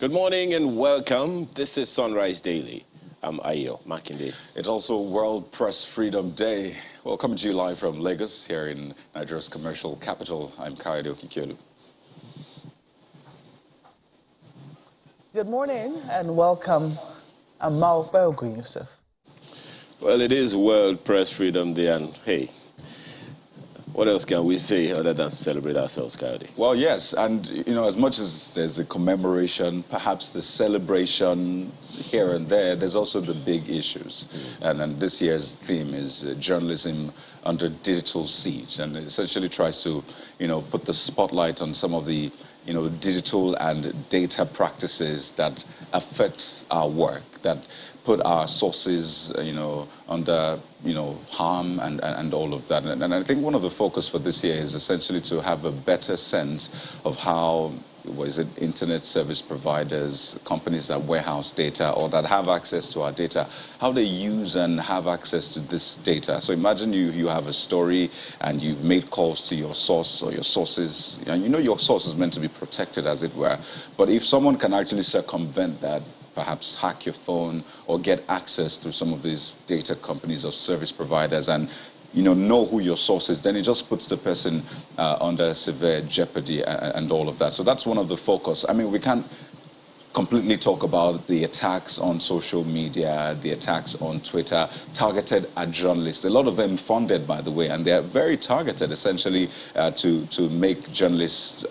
Good morning and welcome. This is Sunrise Daily. I'm Ayo Makinde. It's also World Press Freedom Day. Well, coming to you live from Lagos, here in Nigeria's commercial capital. I'm Kayode Okikiolu. Good morning and welcome. I'm Mao Belgu, Yusuf. Well, it is World Press Freedom Day, and hey, what else can we say other than celebrate ourselves, Coyote? Well, yes, and as much as there's a commemoration, perhaps the celebration here and there, there's also the big issues. And this year's theme is journalism under digital siege, and it essentially tries to, put the spotlight on some of the, digital and data practices that affect our work, that put our sources, under, harm and all of that. And I think one of the focus for this year is essentially to have a better sense of how, internet service providers, companies that warehouse data or that have access to our data, how they use and have access to this data. So imagine you have a story and you've made calls to your source or your sources, and your source is meant to be protected, as it were. But if someone can actually circumvent that, perhaps hack your phone or get access through some of these data companies or service providers and know who your source is, then it just puts the person under severe jeopardy and all of that. So that's one of the focus. I mean, we can't completely talk about the attacks on social media, the attacks on Twitter, targeted at journalists. A lot of them funded, by the way, and they're very targeted, essentially, to make journalists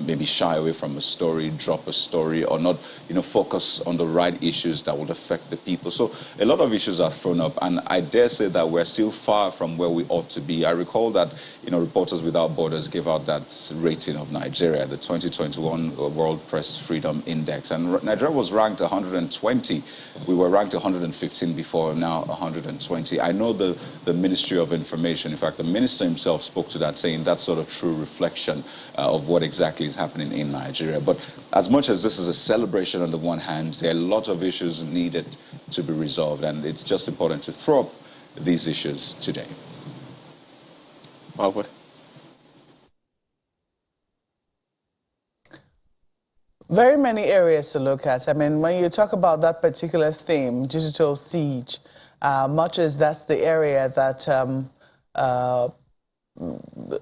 maybe shy away from a story, drop a story, or not, focus on the right issues that would affect the people. So a lot of issues are thrown up, and I dare say that we're still far from where we ought to be. I recall that, Reporters Without Borders gave out that rating of Nigeria, the 2021 World Press Freedom Index, and Nigeria was ranked 120. We were ranked 115 before, now 120. I know the Ministry of Information, in fact, the minister himself spoke to that, saying that's sort of true reflection of what exactly is happening in Nigeria. But as much as this is a celebration on the one hand, there are a lot of issues needed to be resolved, and it's just important to throw up these issues today. Margaret? Very many areas to look at. I mean, when you talk about that particular theme, digital siege, much as that's the area that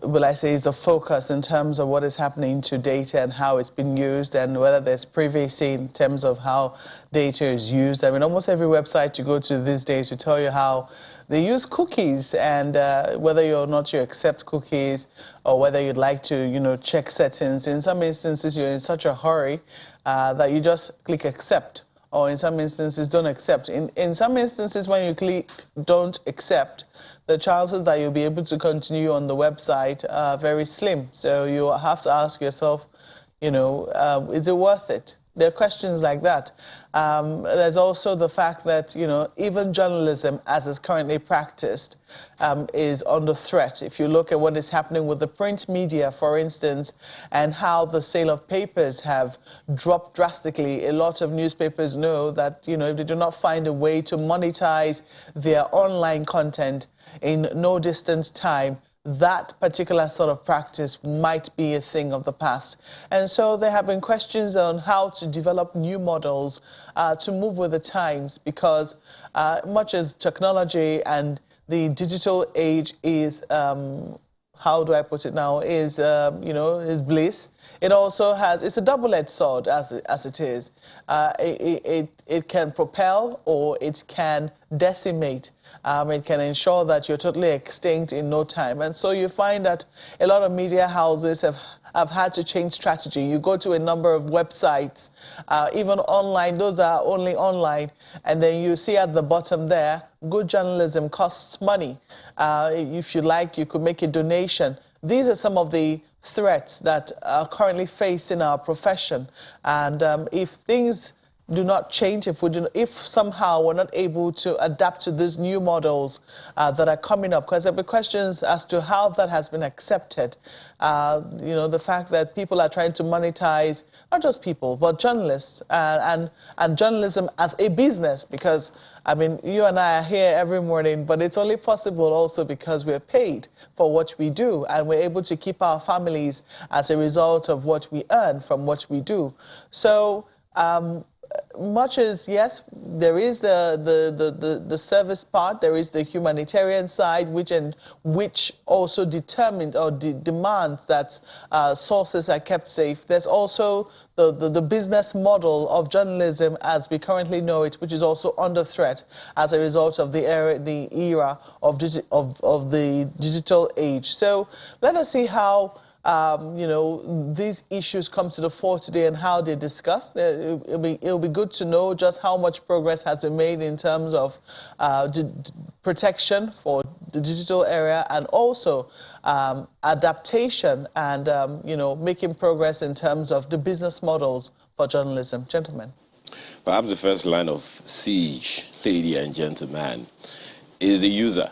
will I say is the focus in terms of what is happening to data and how it's been used and whether there's privacy in terms of how data is used. I mean, almost every website you go to these days will tell you how they use cookies, and whether or not you accept cookies or whether you'd like to, check settings. In some instances, you're in such a hurry that you just click accept, or in some instances, don't accept. In some instances, when you click don't accept, the chances that you'll be able to continue on the website are very slim. So you have to ask yourself, is it worth it? There are questions like that. There's also the fact that, even journalism as is currently practiced is under threat. If you look at what is happening with the print media, for instance, and how the sale of papers have dropped drastically, a lot of newspapers know that, if they do not find a way to monetize their online content in no distant time, that particular sort of practice might be a thing of the past. And so there have been questions on how to develop new models to move with the times, because much as technology and the digital age is, how do I put it now, is, is bliss, it also has, it's a double-edged sword as it is. It can propel or it can decimate. It can ensure that you're totally extinct in no time. And so you find that a lot of media houses have had to change strategy. You go to a number of websites, even online, those that are only online, and then you see at the bottom there, good journalism costs money. If you like, you could make a donation. These are some of the threats that are currently facing our profession. And if things do not change, if somehow we're not able to adapt to these new models that are coming up, because there will be questions as to how that has been accepted. The fact that people are trying to monetize, not just people, but journalists and journalism as a business, because I mean, you and I are here every morning, but it's only possible also because we're paid for what we do, and we're able to keep our families as a result of what we earn from what we do. So Much as, yes, there is the service part, there is the humanitarian side, which also determines or demands that sources are kept safe. There's also the business model of journalism as we currently know it, which is also under threat as a result of the era of the digital age. So let us see how you know, these issues come to the fore today and how they're discussed. It'll be good to know just how much progress has been made in terms of protection for the digital area and also adaptation and, you know, making progress in terms of the business models for journalism. Gentlemen. Perhaps the first line of siege, lady and gentlemen, is the user.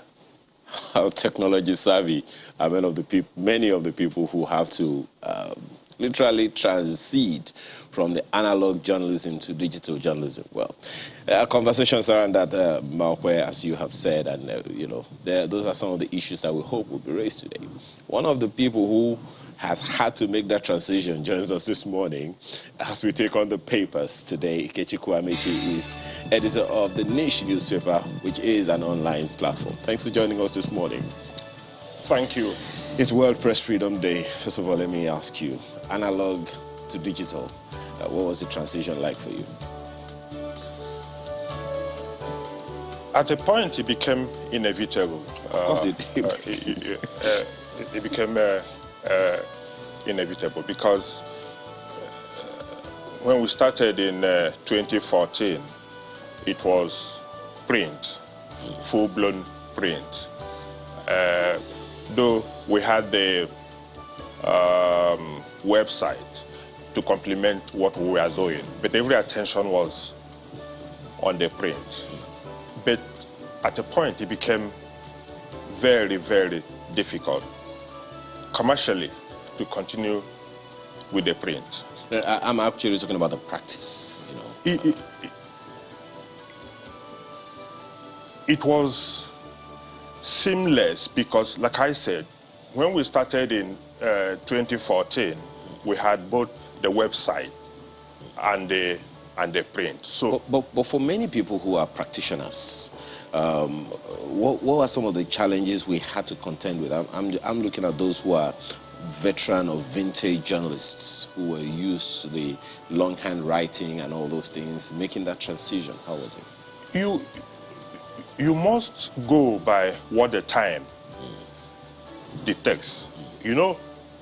How technology savvy are many of the people who have to literally transit from the analog journalism to digital journalism. Well, conversations around that, malware, as you have said, and you know, those are some of the issues that we hope will be raised today. One of the people who has had to make that transition joins us this morning as we take on the papers today. Ikechukwu Amechi is editor of the Niche newspaper, which is an online platform. Thanks for joining us this morning. Thank you. It's World Press Freedom Day. First of all, let me ask you, analog to digital, what was the transition like for you? At a point, it became inevitable. Of course it became inevitable because when we started in 2014, it was print, full-blown print. Though we had the website to complement what we were doing, but every attention was on the print. But at a point, it became very, very difficult commercially to continue with the print. I'm actually talking about the practice, you know. It was seamless because, like I said, when we started in 2014, we had both the website and the print. So, but for many people who are practitioners, what are some of the challenges we had to contend with? I'm looking at those who are veteran or vintage journalists who were used to the longhand writing and all those things, making that transition. How was it? You must go by what the time dictates. You know,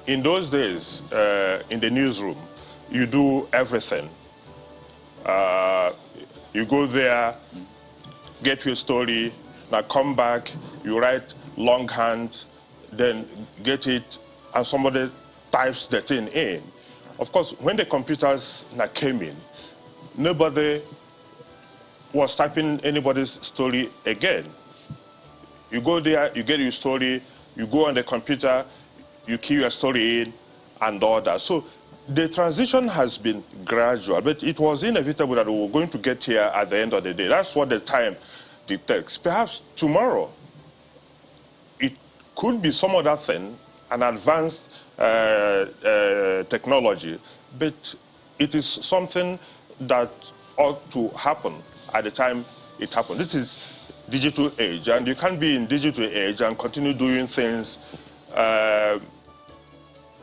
in those days, in the newsroom, you do everything. You go there, get your story, now come back, you write longhand, then get it, and somebody types the thing in. Of course, when the computers came in, nobody was typing anybody's story again. You go there, you get your story, you go on the computer, you key your story in, and all that. So the transition has been gradual, but it was inevitable that we were going to get here at the end of the day. That's what the time dictates. Perhaps tomorrow, it could be some other thing, an advanced technology, but it is something that ought to happen at the time it happened. This is digital age, and you can't be in digital age and continue doing things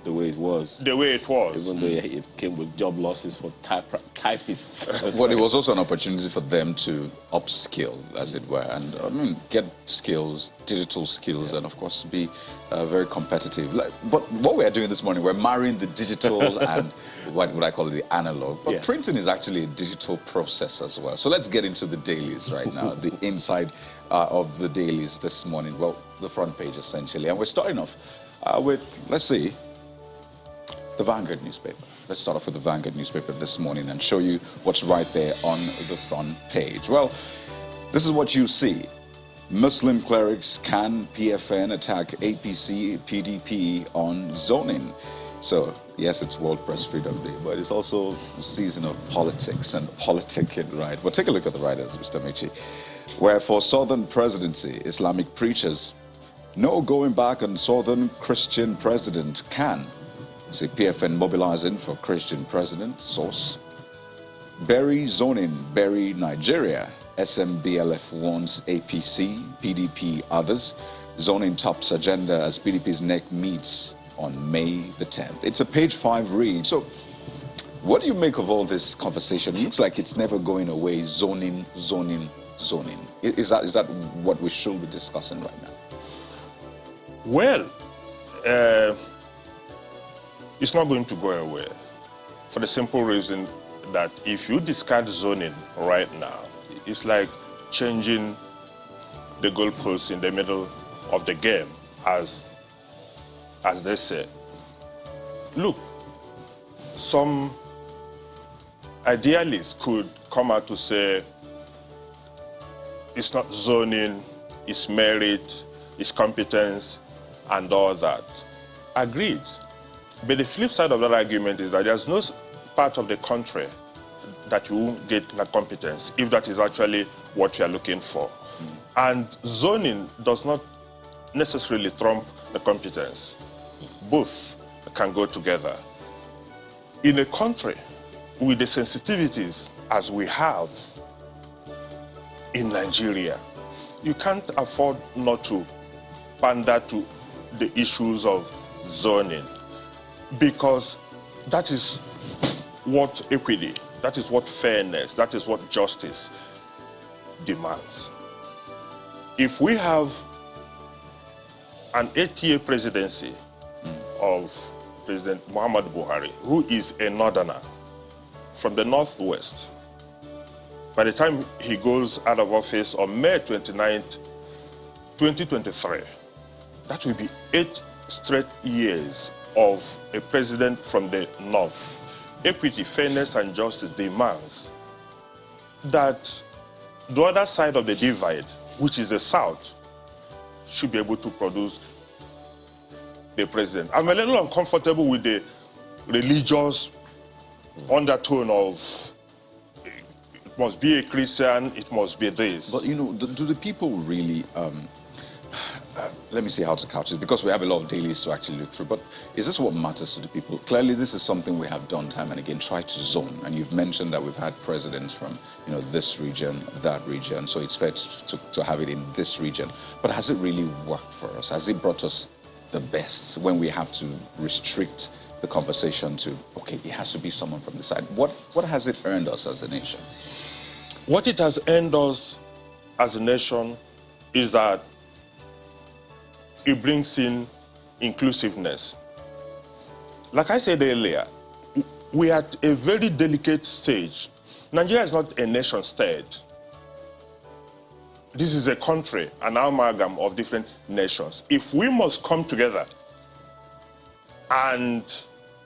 the way it was. The way it was. Even though it came with job losses for typists. Well, it was also an opportunity for them to upskill, as it were, and I mean, get skills, digital skills, and of course be very competitive. But what we're doing this morning, we're marrying the digital and what would I call it, the analog. But printing is actually a digital process as well. So let's get into the dailies right now, the inside of the dailies this morning. Well, the front page essentially. And we're starting off with, let's see, the Vanguard newspaper. Let's start off with the Vanguard newspaper this morning and show you what's right there on the front page. Well, this is what you see. Muslim clerics can PFN attack APC, PDP on zoning. So, yes, it's World Press Freedom Day, but it's also a season of politics and politicking, right? Well, take a look at the writers, Mr. Michi. Where for Southern presidency, Islamic preachers, no going back on Southern Christian president can. See PFN mobilizing for Christian president, source. Berry zoning, Berry, Nigeria. SMBLF wants APC, PDP others. Zoning tops agenda as PDP's neck meets on May the 10th. It's a page 5 read. So what do you make of all this conversation? It looks like it's never going away. Zoning, zoning, zoning. Is that what we should be discussing right now? Well, it's not going to go away for the simple reason that if you discard zoning right now, it's like changing the goalposts in the middle of the game, as they say. Look, some idealists could come out to say it's not zoning, it's merit, it's competence, and all that. Agreed. But the flip side of that argument is that there's no part of the country that you won't get that competence, if that is actually what you are looking for. And zoning does not necessarily trump the competence. Both can go together. In a country with the sensitivities as we have in Nigeria, you can't afford not to pander to the issues of zoning, because that is what equity, that is what fairness, that is what justice demands. If we have an 8-year presidency of President Muhammad Buhari, who is a northerner from the northwest, by the time he goes out of office on May 29th, 2023, that will be 8 straight years of a president from the north. Equity, fairness, and justice demands that the other side of the divide, which is the south, should be able to produce the president. I'm a little uncomfortable with the religious undertone of it must be a Christian, it must be this. But you know, do the people really, let me see how to couch it, because we have a lot of dailies to actually look through, but is this what matters to the people? Clearly, this is something we have done time and again, try to zone. And you've mentioned that we've had presidents from, you know, this region, that region, so it's fair to have it in this region. But has it really worked for us? Has it brought us the best when we have to restrict the conversation to, okay, it has to be someone from the side? What has it earned us as a nation? What it has earned us as a nation is that it brings in inclusiveness. Like I said earlier, we are at a very delicate stage. Nigeria is not a nation state. This is a country, an amalgam of different nations. If we must come together and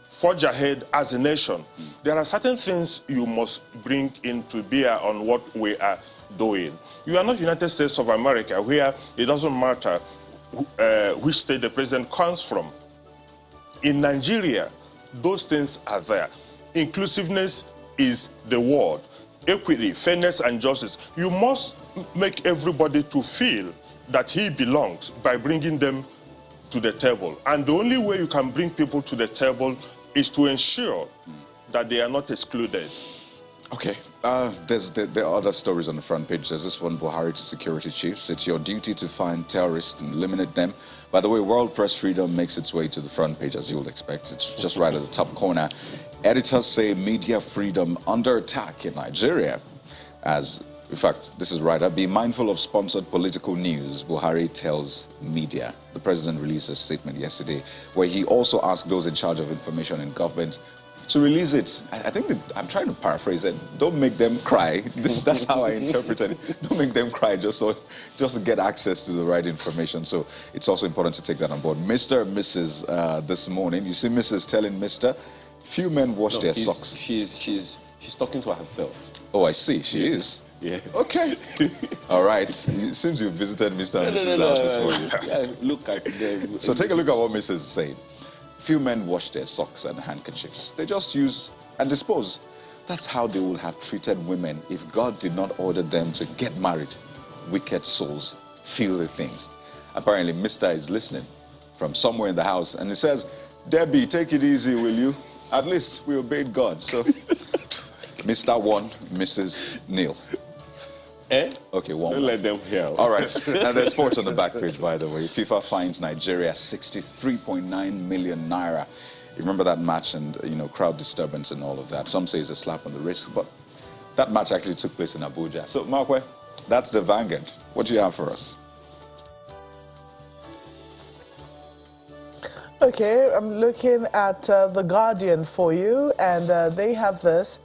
forge ahead as a nation, there are certain things you must bring into bear on what we are doing. You are not United States of America, where it doesn't matter which state the president comes from. In Nigeria, those things are there. Inclusiveness is the word. Equity, fairness, and justice. You must make everybody to feel that he belongs by bringing them to the table. And the only way you can bring people to the table is to ensure that they are not excluded. Okay, there are other stories on the front page. There's this one, Buhari to security chiefs. It's your duty to find terrorists and eliminate them. By the way, World Press Freedom makes its way to the front page, as you would expect. It's just right at the top corner. Editors say media freedom under attack in Nigeria. As, in fact, this is right up. Be mindful of sponsored political news, Buhari tells media. The president released a statement yesterday where he also asked those in charge of information in government to release it. I think that, I'm trying to paraphrase it. Don't make them cry. That's how I interpreted it. Don't make them cry just to get access to the right information. So it's also important to take that on board. Mr. and Mrs. This morning, you see Mrs. telling Mr. Few men wash their socks. She's talking to herself. Oh, I see. She is. Yeah. Okay. All right. It seems you visited Mr. and Mrs. house this morning. Yeah, look at them. So take a look at what Mrs. is saying. Few men wash their socks and handkerchiefs. They just use and dispose. That's how they would have treated women if God did not order them to get married. Wicked souls, filthy things. Apparently, Mr. is listening from somewhere in the house, and he says, Debbie, take it easy, will you? At least we obeyed God. So Mr. One, Mrs. Neil. Eh? Okay, one. Don't let them hear. All right. And there's sports on the back page, by the way. FIFA fines Nigeria 63.9 million naira. You remember that match and, you know, crowd disturbance and all of that. Some say it's a slap on the wrist, but that match actually took place in Abuja. So, Markwe, that's the Vanguard. What do you have for us? Okay, I'm looking at The Guardian for you, and they have this.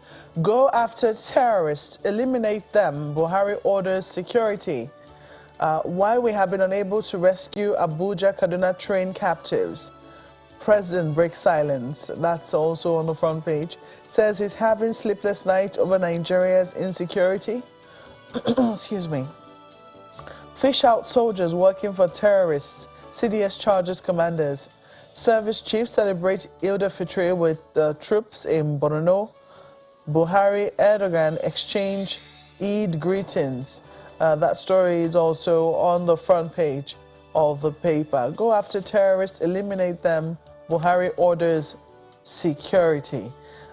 Go after terrorists, eliminate them. Buhari orders security. Why we have been unable to rescue Abuja Kaduna train captives. President breaks silence. That's also on the front page. Says he's having sleepless night over Nigeria's insecurity. Excuse me. Fish out soldiers working for terrorists. CDS charges commanders. Service chiefs celebrate Eid al-Fitr with troops in Borno. Buhari, Erdogan exchange Eid greetings. That story is also on the front page of the paper. Go after terrorists, eliminate them. Buhari orders security.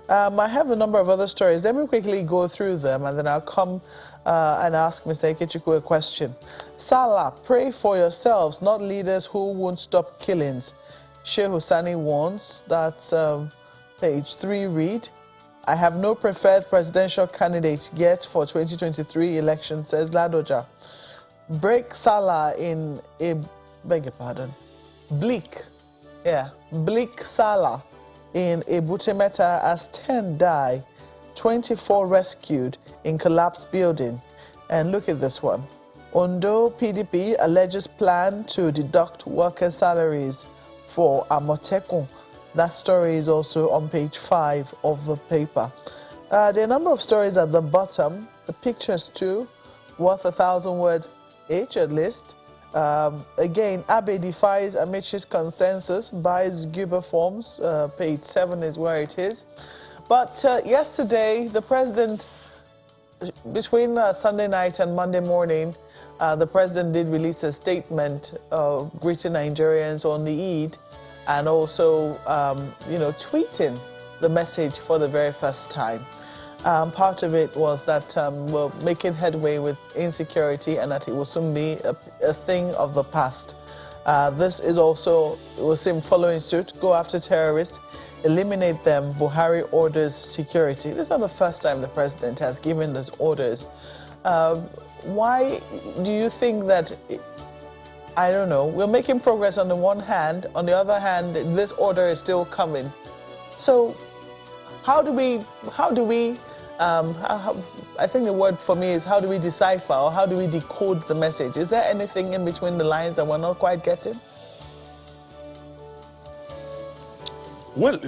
I have a number of other stories. Let me quickly go through them, and then I'll come and ask Mr. Ikechukwu a question. Salah, pray for yourselves, not leaders who won't stop killings. Sheikh Husani warns. That's page 3, read. I have no preferred presidential candidate yet for 2023 election, says Ladoja. Break Salah in a, beg your pardon, Bleak Salah in Ebutemeta as 10 die, 24 rescued in collapsed building. And look at this one. Ondo PDP alleges plan to deduct workers' salaries for Amotekun. That story is also on page 5 of the paper. There are a number of stories at the bottom. The pictures too, worth 1,000 words each at least. Again, Abe defies Amichi's consensus, buys Guber forms. Page 7 is where it is. But yesterday, the president, between Sunday night and Monday morning, the president did release a statement greeting Nigerians on the Eid, and also, tweeting the message for the very first time. Part of it was that we're making headway with insecurity and that it will soon be a thing of the past. This is also, it was him following suit, go after terrorists, eliminate them, Buhari orders security. This is not the first time the president has given these orders. Why do you think that... I don't know. We're making progress on the one hand. On the other hand, this order is still coming. So how do we I think the word for me is how do we decipher or how do we decode the message? Is there anything in between the lines that we're not quite getting? Well,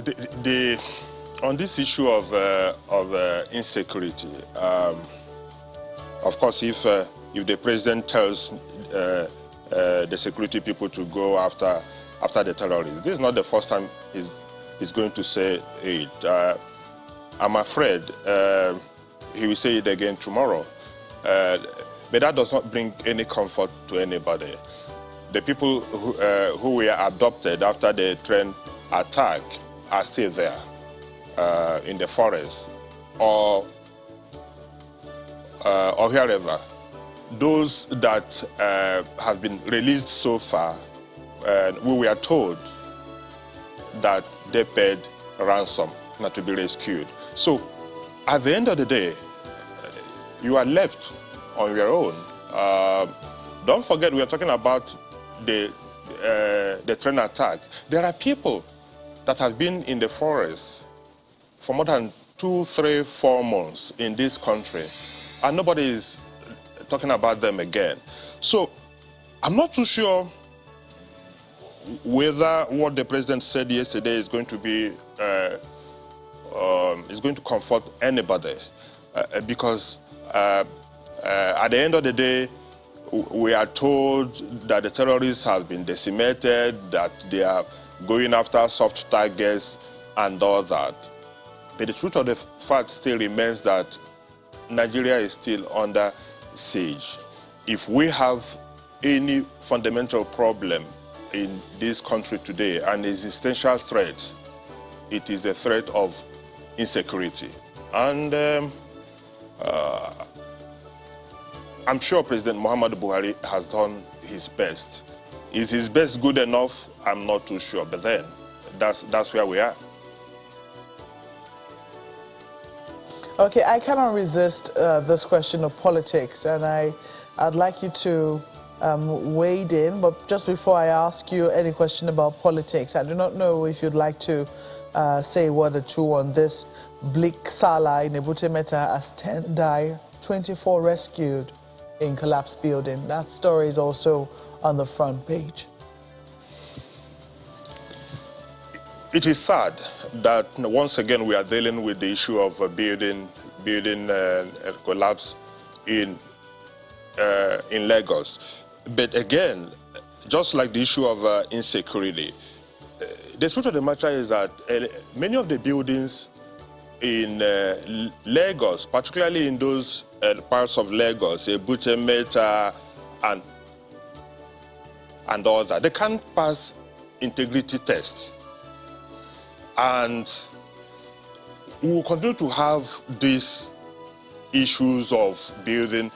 on this issue of insecurity, of course, if the president tells the security people to go after the terrorists, this is not the first time he's going to say it. I'm afraid he will say it again tomorrow. But that does not bring any comfort to anybody. The people who were adopted after the train attack are still there in the forest or wherever. Those that have been released so far, we were told that they paid ransom not to be rescued. So at the end of the day, you are left on your own. Don't forget, we are talking about the train attack. There are people that have been in the forest for more than 2, 3, 4 months in this country, and nobody is talking about them again. So I'm not too sure whether what the president said yesterday is going to be is going to comfort anybody, because at the end of the day, we are told that the terrorists have been decimated, that they are going after soft targets and all that. But the truth of the fact still remains that Nigeria is still under siege. If we have any fundamental problem in this country today, an existential threat, it is the threat of insecurity. And I'm sure President Muhammadu Buhari has done his best. Is his best good enough? I'm not too sure, but then that's where we are. Okay, I cannot resist this question of politics, and I'd like you to wade in, but just before I ask you any question about politics, I do not know if you'd like to say a word or two on this bleak Sala in Ebute Metta as 10 die, 24 rescued in collapsed building. That story is also on the front page. It is sad that once again we are dealing with the issue of building collapse in Lagos. But again, just like the issue of insecurity, the truth of the matter is that many of the buildings in Lagos, particularly in those parts of Lagos, Ebute Metta and all that, they can't pass integrity tests. And we will continue to have these issues of building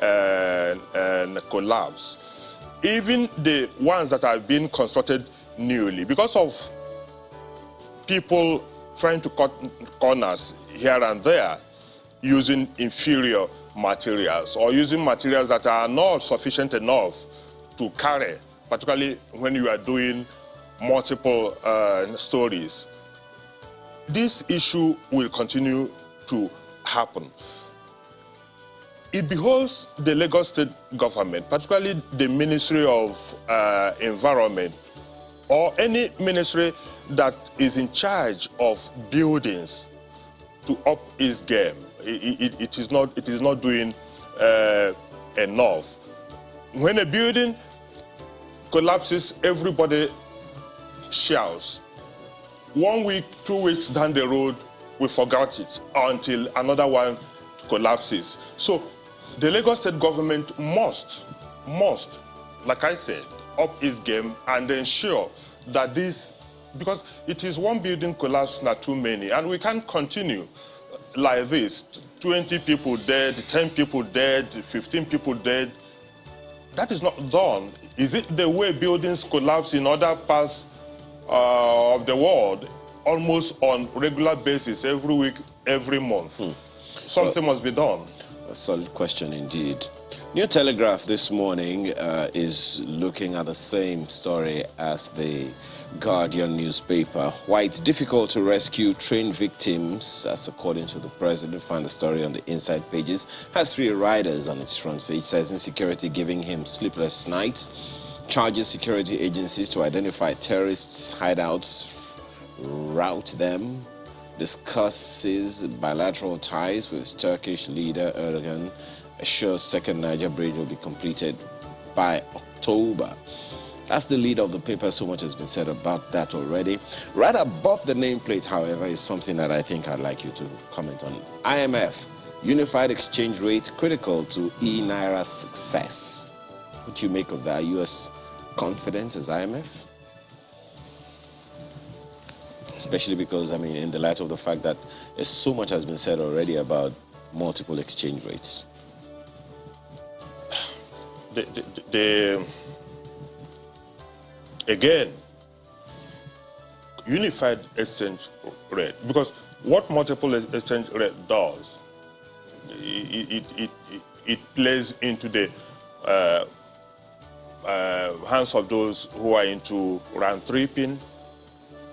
and collapse. Even the ones that have been constructed newly, because of people trying to cut corners here and there using inferior materials or using materials that are not sufficient enough to carry, particularly when you are doing multiple stories. This issue will continue to happen. It behoves the Lagos State government, particularly the Ministry of Environment, or any ministry that is in charge of buildings, to up its game. It is not doing enough. When a building collapses, everybody shouts. 1 week, 2 weeks down the road, we forgot it until another one collapses. So the Lagos State government must, like I said, up its game and ensure that this, because it is one building collapse, not too many, and we can't continue like this. 20 people dead, 10 people dead, 15 people dead. That is not done. Is it the way buildings collapse in other parts of the world, almost on regular basis, every week, every month? Something must be done. A solid question indeed. New Telegraph this morning is looking at the same story as the Guardian newspaper. Why it's difficult to rescue train victims, that's according to the president. Find the story on the inside pages. Has 3 riders on its front page. Says insecurity giving him sleepless nights. Charges security agencies to identify terrorists' hideouts, route them. Discusses bilateral ties with Turkish leader Erdogan. Assures second Niger bridge will be completed by October. That's the lead of the paper. So much has been said about that already. Right above the nameplate, however, is something that I think I'd like you to comment on. IMF, unified exchange rate critical to e-Naira's success. What do you make of that? Are you as confident as IMF? Especially because, I mean, in the light of the fact that so much has been said already about multiple exchange rates. Again, unified exchange rate, because what multiple exchange rate does, it plays into the hands of those who are into round tripping,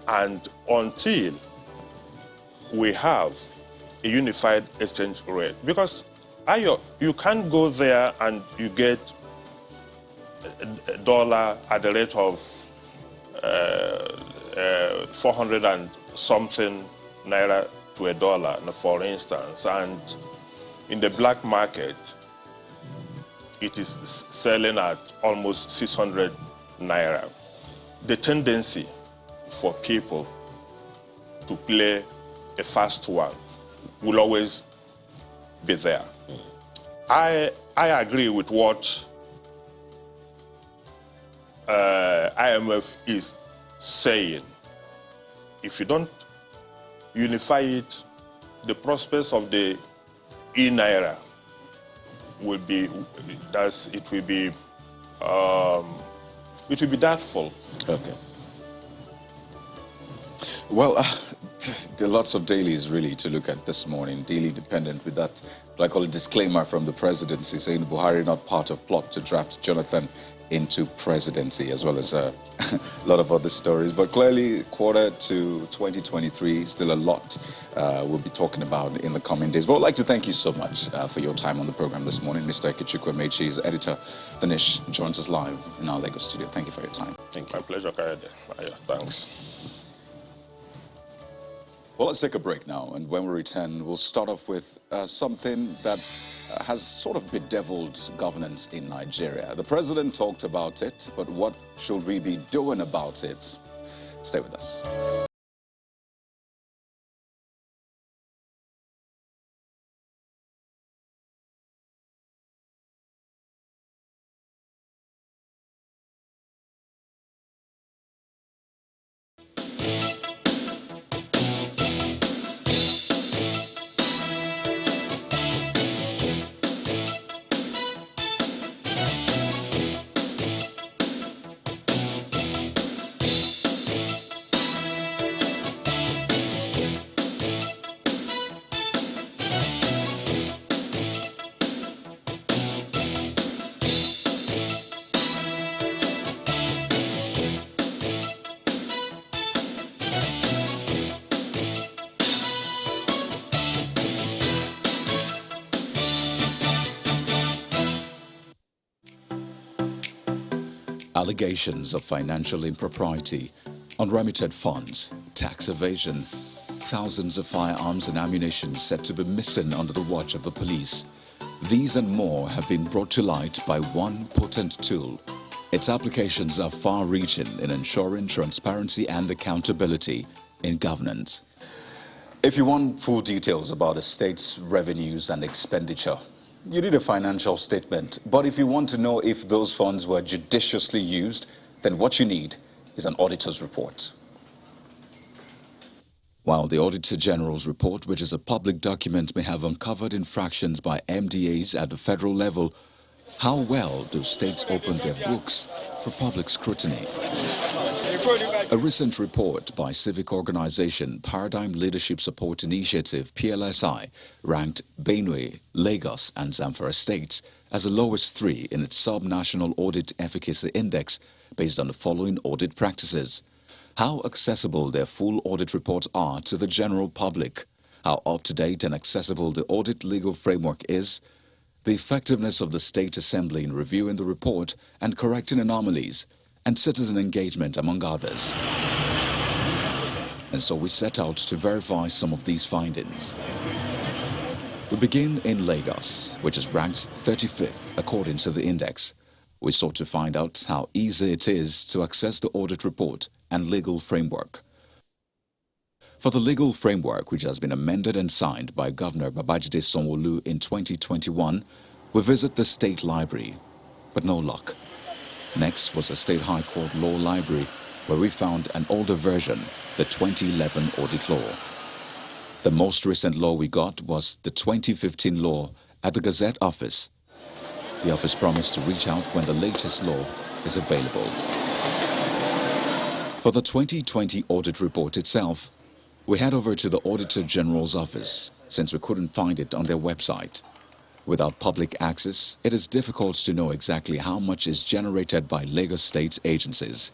and until we have a unified exchange rate, because you can't go there and you get a dollar at the rate of 400 and something naira to a dollar, for instance, and in the black market it is selling at almost 600 naira. The tendency for people to play a fast one will always be there. I agree with what IMF is saying. If you don't unify it, the prospects of the e-naira will be, it will be doubtful. Okay. Well, there are lots of dailies really to look at this morning. Daily Dependent with that, what I call a disclaimer from the presidency saying Buhari not part of plot to draft Jonathan into presidency, as well as a lot of other stories. But clearly, quarter to 2023, still a lot we'll be talking about in the coming days. But I'd like to thank you so much for your time on the program this morning. Mr. Ikechukwu Emechi is editor. Danish joins us live in our Lagos studio. Thank you for your time. Thank you. My pleasure, Kayode. Thanks. Well, let's take a break now, and when we return, we'll start off with something that has sort of bedeviled governance in Nigeria. The president talked about it, but what should we be doing about it? Stay with us. Allegations of financial impropriety, unremitted funds, tax evasion, thousands of firearms and ammunition said to be missing under the watch of the police. These and more have been brought to light by one potent tool. Its applications are far-reaching in ensuring transparency and accountability in governance. If you want full details about the state's revenues and expenditure, you need a financial statement. But if you want to know if those funds were judiciously used, then what you need is an auditor's report. While the Auditor General's report, which is a public document, may have uncovered infractions by MDAs at the federal level, how well do states open their books for public scrutiny? A recent report by civic organization Paradigm Leadership Support Initiative, PLSI, ranked Benue, Lagos and Zamfara states as the lowest 3 in its sub-national audit efficacy index based on the following audit practices: how accessible their full audit reports are to the general public, how up-to-date and accessible the audit legal framework is, the effectiveness of the State Assembly in reviewing the report and correcting anomalies, and citizen engagement, among others. And so we set out to verify some of these findings. We begin in Lagos, which is ranked 35th according to the index. We sought to find out how easy it is to access the audit report and legal framework. For the legal framework, which has been amended and signed by Governor Babajide Sanwo-Olu in 2021, we visit the State Library, but no luck. Next was the State High Court Law Library, where we found an older version, the 2011 Audit Law. The most recent law we got was the 2015 law at the Gazette office. The office promised to reach out when the latest law is available. For the 2020 audit report itself, we head over to the Auditor General's office, since we couldn't find it on their website. Without public access, it is difficult to know exactly how much is generated by Lagos State agencies.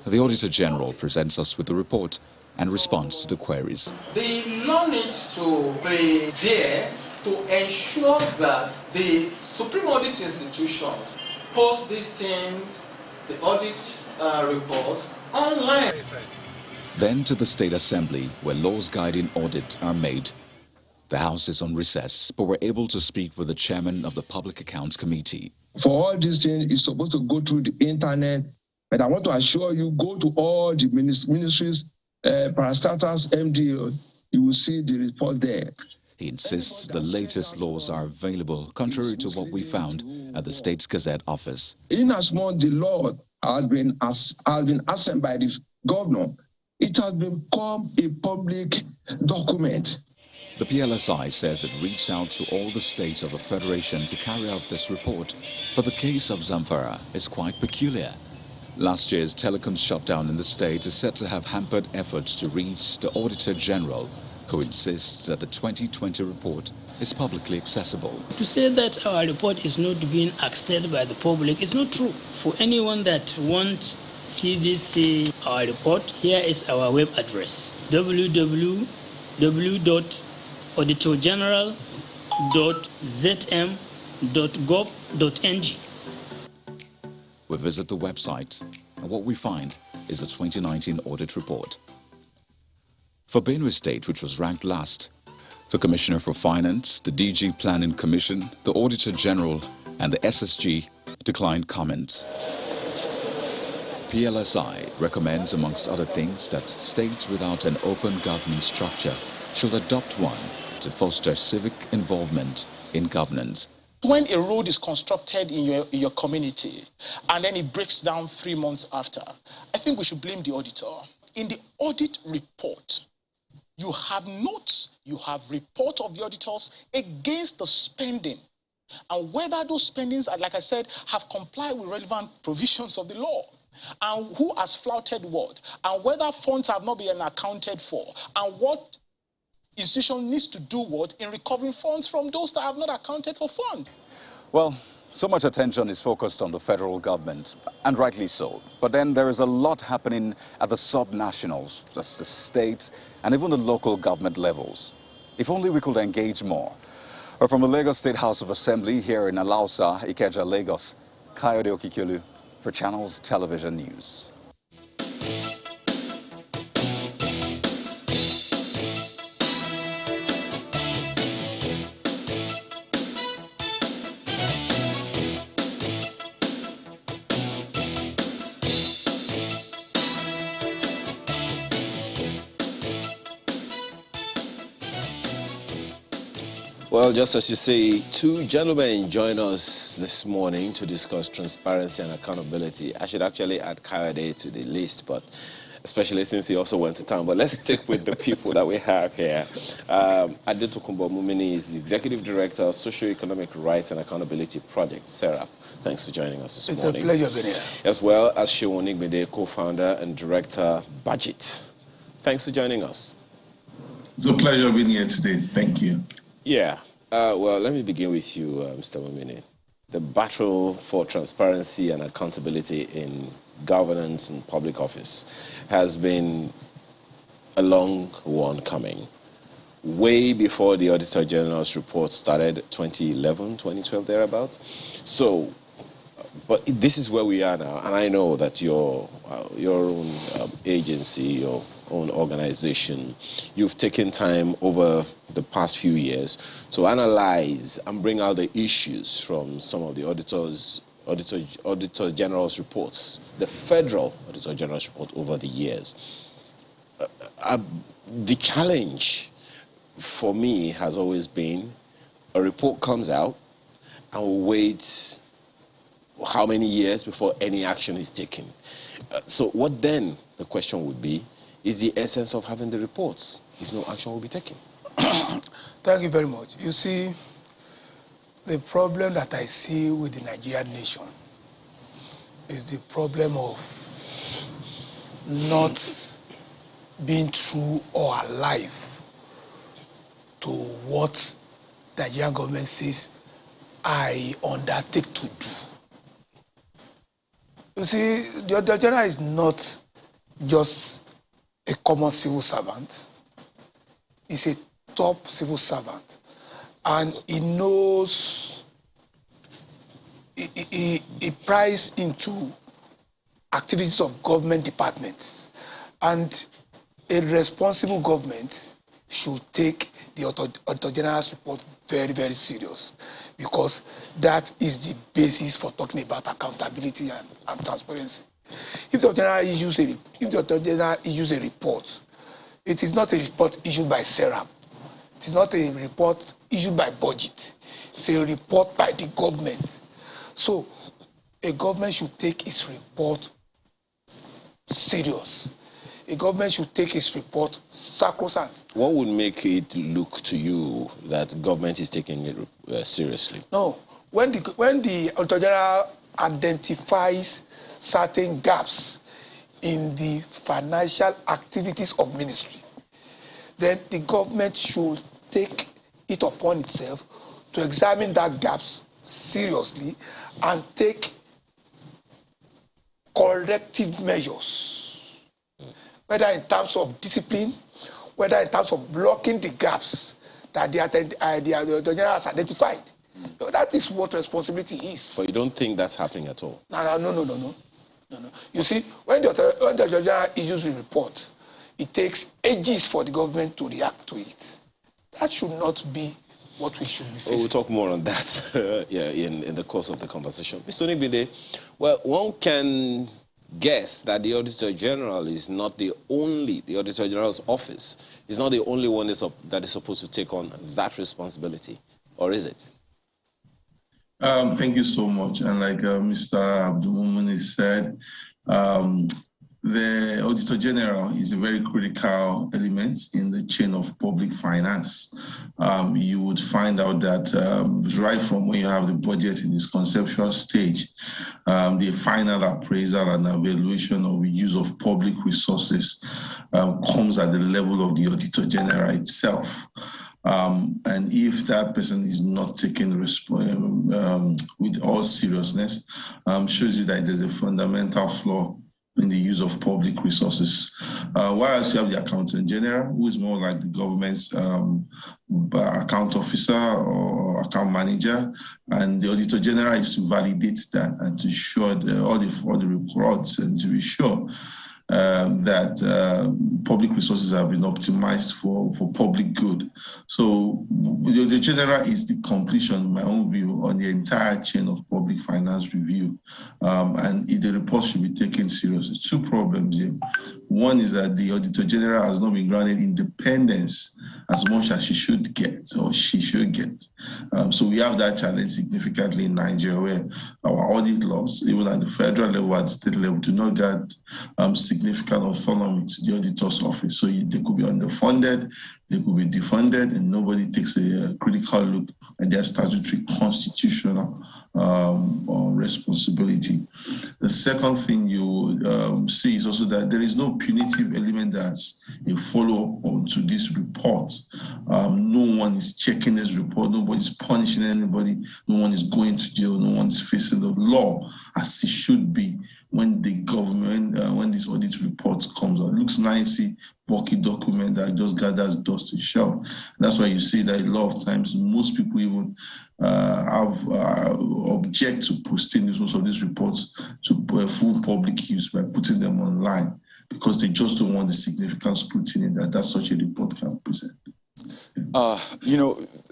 The Auditor General presents us with the report and responds to the queries. The law needs to be there to ensure that the Supreme Audit Institutions post these things, the audit reports, online. Then to the State Assembly, where laws guiding audit are made. The House is on recess, but we're able to speak with the chairman of the Public Accounts Committee. For all these things, it's supposed to go through the internet, but I want to assure you, go to all the ministries, parastatals, MD, you will see the report there. He insists the latest laws are available, contrary to what we found at the State's Gazette office. Inasmuch the law has been assigned by the governor, it has become a public document. The PLSI says it reached out to all the states of the Federation to carry out this report, but the case of Zamfara is quite peculiar. Last year's telecom shutdown in the state is said to have hampered efforts to reach the Auditor General, who insists that the 2020 report is publicly accessible. To say that our report is not being accessed by the public is not true. For anyone that wants to see our report, here is our web address: www.auditorgeneral.zm.gov.ng. We visit the website, and what we find is the 2019 audit report. For Benue State, which was ranked last, the Commissioner for Finance, the DG Planning Commission, the Auditor General, and the SSG declined comment. PLSI recommends, amongst other things, that states without an open governance structure should adopt one to foster civic involvement in governance. When a road is constructed in your community and then it breaks down 3 months after, I think we should blame the auditor. In the audit report, you have notes, you have report of the auditors against the spending and whether those spendings, like I said, have complied with relevant provisions of the law, and who has flouted what, and whether funds have not been accounted for, and what institution needs to do what in recovering funds from those that have not accounted for funds. Well, so much attention is focused on the federal government, and rightly so. But then there is a lot happening at the sub-nationals, just the states, and even the local government levels. If only we could engage more. Or from the Lagos State House of Assembly here in Alausa, Ikeja, Lagos, Kayode Okikulu for Channels Television News. Well, just as you say, two gentlemen join us this morning to discuss transparency and accountability. I should actually add Kayode to the list, but especially since he also went to town. But let's stick with the people that we have here. Adetokunbo Mumini is the Executive Director of Socio-Economic Rights and Accountability Project, SERAP. Thanks for joining us this morning. It's a pleasure being here. As well as Shewon Igbede, Co-Founder and Director, Budget. Thanks for joining us. It's a pleasure being here today. Thank you. Yeah. Well, let me begin with you, Mr. Mumini. The battle for transparency and accountability in governance and public office has been a long one coming. Way before the Auditor General's report started, 2011, 2012, thereabouts. So, but this is where we are now, and I know that your own agency, your own organization, you've taken time over the past few years to analyze and bring out the issues from some of the Auditor General's reports, the federal Auditor General's report over the years. The challenge for me has always been a report comes out and we wait how many years before any action is taken. So what then, the question would be, is the essence of having the reports if no action will be taken? Thank you very much. You see, the problem that I see with the Nigerian nation is the problem of not being true or alive to what the Nigerian government says I undertake to do. You see, the Auditor General is not just a common civil servant. He's a top civil servant, and he knows, he pries into activities of government departments, and a responsible government should take the Auditor General's report very, very serious, because that is the basis for talking about accountability and transparency. If the Auditor General issues a report, it is not a report issued by SERAP. It is not a report issued by Budget. It's a report by the government. So a government should take its report serious. a government should take its report sacrosanct. What would make it look to you that government is taking it seriously? No, when the Auditor General identifies certain gaps in the financial activities of ministry, then the government should take it upon itself to examine that gaps seriously and take corrective measures, whether in terms of discipline, whether in terms of blocking the gaps that the Auditor General has identified. So that is what responsibility is. But you don't think that's happening at all? No. You see, when the Auditor General issues a report, it takes ages for the government to react to it. That should not be what we should be facing. We'll talk more on that in the course of the conversation. Mr. Onigbinde, well, one can guess that the Auditor General is not the Auditor General's office is not the only one that is supposed to take on that responsibility, or is it? Thank you so much. And like Mr. Abdulmumin said, the Auditor General is a very critical element in the chain of public finance. You would find out that right from when you have the budget in its conceptual stage, the final appraisal and evaluation of the use of public resources comes at the level of the Auditor General itself. And if that person is not taken with all seriousness, shows you that there's a fundamental flaw in the use of public resources. Whereas you have the Accountant General, who is more like the government's account officer or account manager, and the Auditor General is to validate that and to show all the reports and to be sure that public resources have been optimized for public good. So the General is the completion, in my own view, on the entire chain of public finance review. And the report should be taken seriously. Two problems here. One is that the Auditor General has not been granted independence as much as she should get. So we have that challenge significantly in Nigeria, where our audit laws, even at the federal level, at the state level, do not get significant autonomy to the auditor's office. So they could be underfunded, they could be defunded, and nobody takes a critical look at their statutory constitutional responsibility. The second thing you see is also that there is no punitive element that's a follow-up onto this report. No one is checking this report, nobody's punishing anybody, no one is going to jail, no one's facing the law as it should be when the government, when this audit report comes out. It looks nicey, bulky document that just gathers dust to shelf. That's why you see that a lot of times most people even object to posting most of these reports to full public use by putting them online, because they just don't want the significant scrutiny that such a report can present.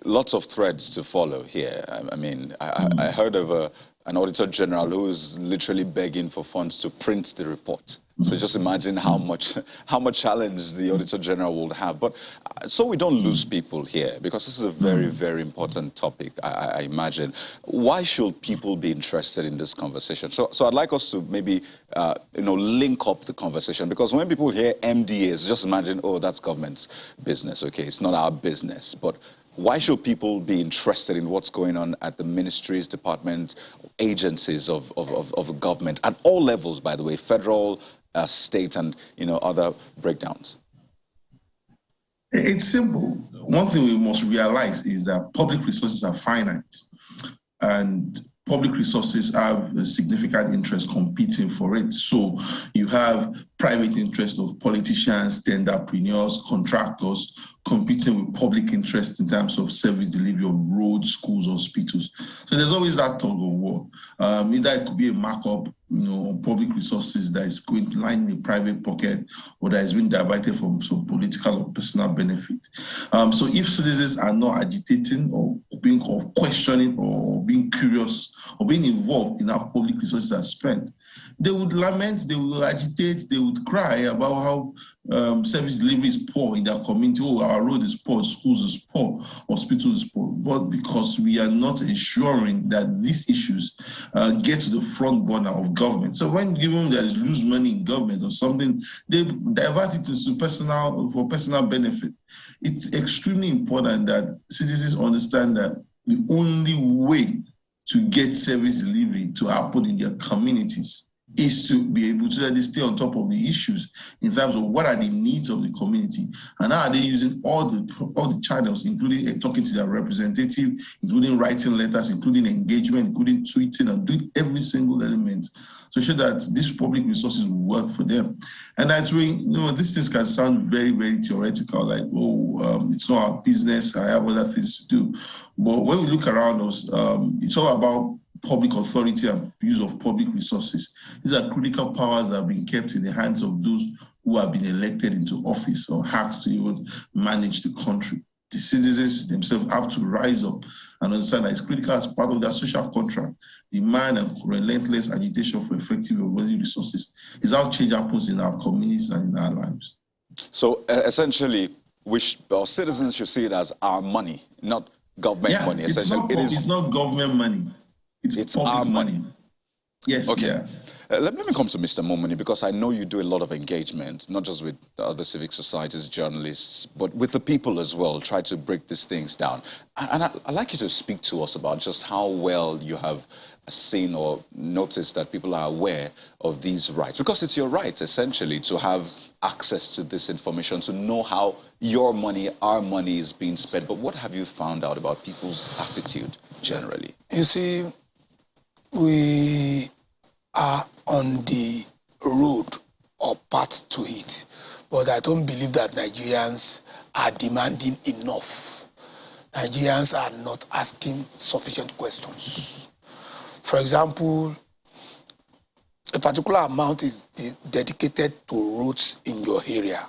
Lots of threads to follow here. I mean, I heard of an Auditor General who is literally begging for funds to print the report. So just imagine how much challenge the Auditor General will have. But so we don't lose people here, because this is a very, very important topic, I imagine. Why should people be interested in this conversation? So I'd like us to maybe link up the conversation, because when people hear MDAs, just imagine, oh, that's government's business. Okay, it's not our business. But why should people be interested in what's going on at the ministries, department, agencies of government at all levels, by the way, federal, state, and other breakdowns? It's simple. One thing we must realize is that public resources are finite, and public resources have a significant interest competing for it. So you have private interest of politicians, tenderpreneurs, contractors competing with public interest in terms of service delivery of roads, schools, hospitals. So there's always that tug of war. Either it could be a markup, on public resources that is going to line in the private pocket, or that is being diverted from some political or personal benefit. So if citizens are not agitating or questioning or being curious or being involved in how public resources are spent, they would lament, they would agitate, they would cry about how service delivery is poor in their community. Oh, our road is poor, schools is poor, hospitals is poor. But because we are not ensuring that these issues get to the front burner of government. So when given there is lose money in government or something, they divert it to personal benefit. It's extremely important that citizens understand that the only way to get service delivery to happen in their communities is to be able to let they stay on top of the issues in terms of what are the needs of the community and how are they using all the channels, including talking to their representative, including writing letters, including engagement, including tweeting, and doing every single element to ensure that these public resources will work for them. And that's when, these things can sound very, very theoretical, like, it's not our business, I have other things to do. But when we look around us, it's all about public authority and use of public resources. These are critical powers that have been kept in the hands of those who have been elected into office or asked to even manage the country. The citizens themselves have to rise up and understand that it's critical as part of their social contract. Demand and relentless agitation for effective and worthy resources is how change happens in our communities and in our lives. So essentially, our citizens should see it as our money, not government money. Essentially, it's not government money. It's our money. Yes. Okay. Yeah. Let me come to Mr. Momoni, because I know you do a lot of engagement, not just with other civic societies, journalists, but with the people as well, try to break these things down. And I'd like you to speak to us about just how well you have seen or noticed that people are aware of these rights. Because it's your right, essentially, to have access to this information, to know how your money, our money is being spent. But what have you found out about people's attitude generally? You see, we are on the road or path to it, but I don't believe that Nigerians are demanding enough. Nigerians are not asking sufficient questions. For example, a particular amount is dedicated to roads in your area.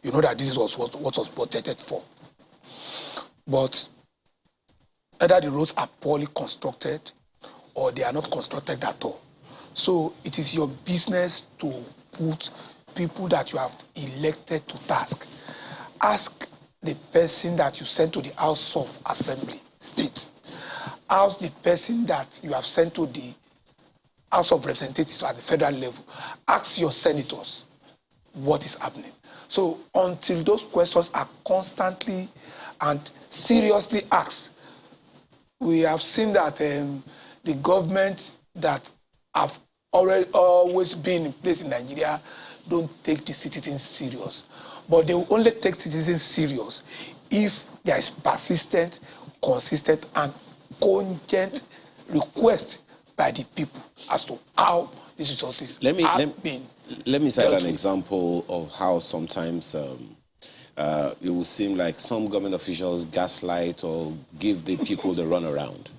You know that this was what was budgeted for. But either the roads are poorly constructed or they are not constructed at all. So it is your business to put people that you have elected to task. Ask the person that you sent to the House of Assembly, states. Ask the person that you have sent to the House of Representatives at the federal level. Ask your senators what is happening. So until those questions are constantly and seriously asked, we have seen that the government that have always been in place in Nigeria don't take the citizens serious. But they will only take citizens serious if there is persistent, consistent, and cogent request by the people as to how these resources have been. Let me cite an example of how sometimes it will seem like some government officials gaslight or give the people the runaround.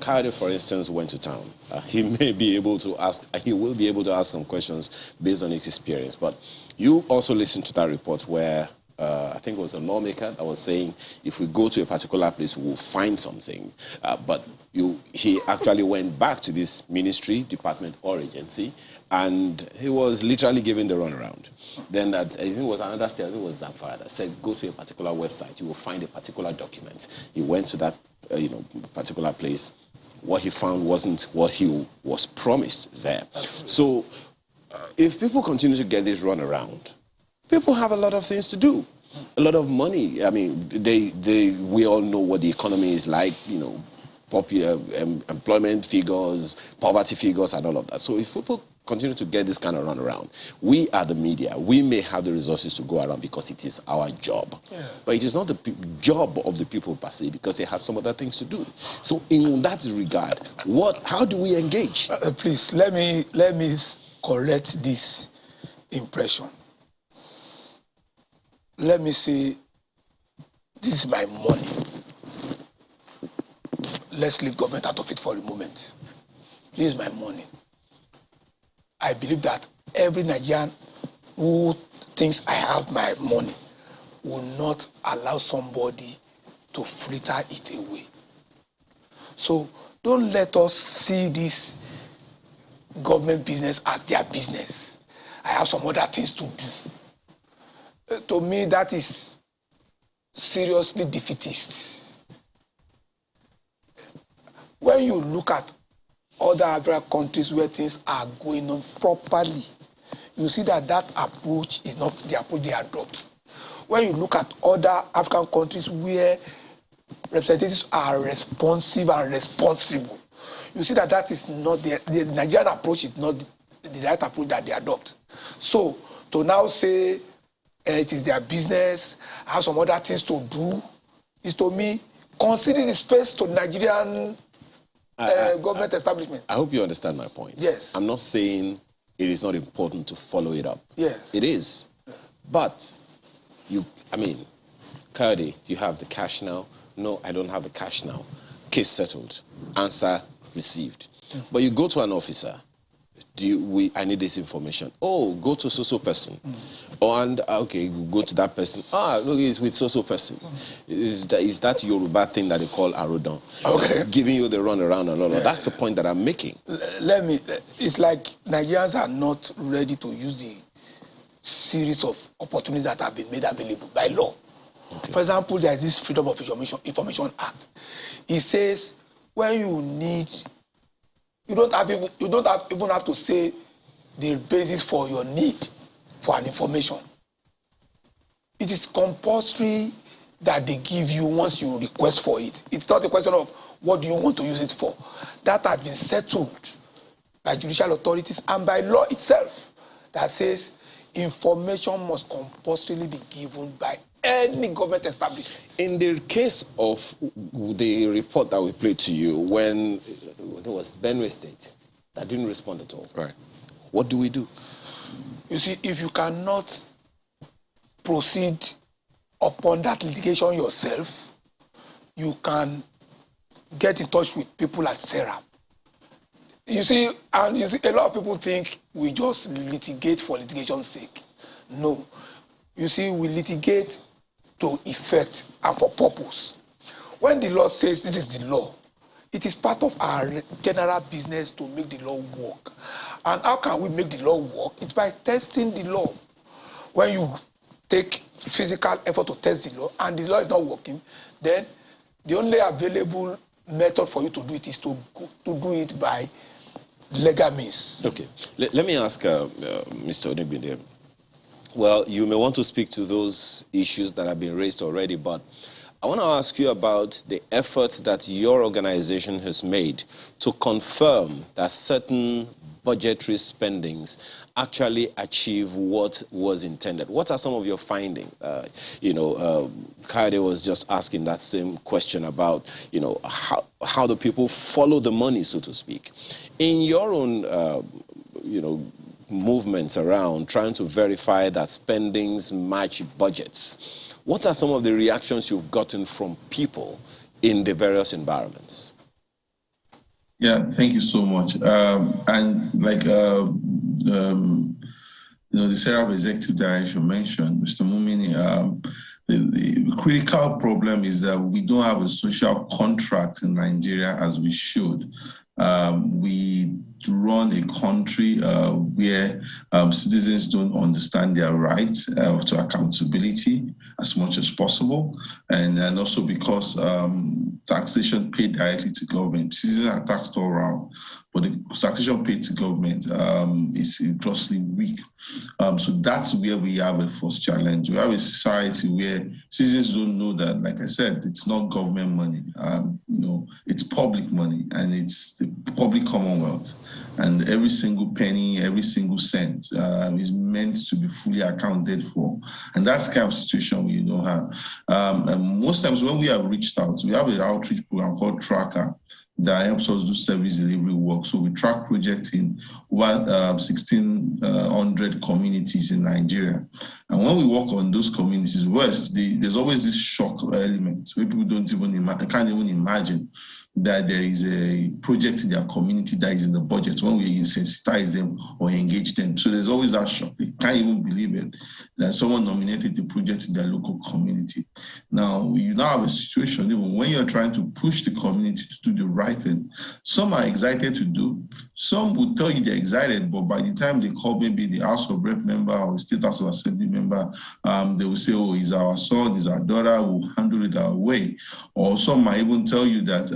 Kayode, for instance, went to town. He will be able to ask some questions based on his experience. But you also listened to that report where I think it was a lawmaker that was saying, if we go to a particular place, we will find something. But he actually went back to this ministry, department, or agency, and he was literally given the runaround. Then I think it was another state, I think it was Zamfara, that said, go to a particular website, you will find a particular document. He went to that particular place. What he found wasn't what he was promised there. So if people continue to get this runaround, people have a lot of things to do, a lot of money. I mean, we all know what the economy is like, popular employment figures, poverty figures, and all of that. So if people continue to get this kind of runaround, we are the media. We may have the resources to go around because it is our job. Yeah. But it is not the job of the people per se, because they have some other things to do. So in that regard, how do we engage? Please, let me correct this impression. Let me say, this is my money. Let's leave government out of it for a moment. This is my money. I believe that every Nigerian who thinks I have my money will not allow somebody to fritter it away. So don't let us see this government business as their business. I have some other things to do. To me, that is seriously defeatist. When you look at other African countries where things are going on properly, you see that that approach is not the approach they adopt. When you look at other African countries where representatives are responsive and responsible, you see that that is not the Nigerian approach is not the right approach that they adopt. So to now say it is their business, have some other things to do, is to me consider the space to Nigerian government establishment. I hope you understand my point. Yes. I'm not saying it is not important to follow it up. Yes. It is. But Kadi, do you have the cash now? No, I don't have the cash now. Case settled. Answer received. But you go to an officer. I need this information. Oh, go to so person. Okay, you go to that person. Look, it's with so person. Is that Yoruba thing that they call Arodon? Okay. Giving you the run around and all that. That's the point that I'm making. It's like Nigerians are not ready to use the series of opportunities that have been made available by law. Okay. For example, there is this Freedom of Information Act. It says when you need, you don't even have to say the basis for your need for an information. It is compulsory that they give you once you request for it. It's not a question of what do you want to use it for. That has been settled by judicial authorities and by law itself that says information must compulsorily be given by any government establishment. In the case of the report that we played to you, when there was Benue State that didn't respond at all, right? What do we do? You see, if you cannot proceed upon that litigation yourself, you can get in touch with people at SERAP. You see, a lot of people think we just litigate for litigation's sake. No. You see, we litigate to effect and for purpose. When the law says this is the law, it is part of our general business to make the law work. And how can we make the law work? It's by testing the law. When you take physical effort to test the law and the law is not working, then the only available method for you to do it is to do it by legal means. Okay. Let me ask Mr. Onigbinde. Well, you may want to speak to those issues that have been raised already, but I want to ask you about the efforts that your organization has made to confirm that certain budgetary spendings actually achieve what was intended. What are some of your findings? Kaide was just asking that same question about, how do people follow the money, so to speak. In your own, movements around trying to verify that spendings match budgets, what are some of the reactions you've gotten from people in the various environments? Yeah, thank you so much. And like the SERAP Executive Director mentioned, Mr. Mumini, the critical problem is that we don't have a social contract in Nigeria as we should. We run a country where citizens don't understand their rights to accountability as much as possible, and also because taxation paid directly to government. Citizens are taxed all around, but the taxation paid to government is grossly weak. So that's where we have a first challenge. We have a society where citizens don't know that, like I said, it's not government money. It's public money, and it's the public commonwealth. And every single penny, every single cent is meant to be fully accounted for. And that's the kind of situation we don't have. And most times when we have reached out, we have an outreach program called Tracker that helps us do service delivery work. So we track projects in 1,600 communities in Nigeria. And when we work on those communities, there's always this shock element where people can't even imagine that there is a project in their community that is in the budget when we sensitize them or engage them. So there's always that shock. They can't even believe it that someone nominated the project in their local community. Now, you now have a situation, even when you're trying to push the community to do the right thing, some are excited to do, some will tell you they're excited, but by the time they call maybe the House of Rep member or the State House of Assembly member, they will say, oh, he's our son, he's our daughter, we'll handle it our way. Or some might even tell you that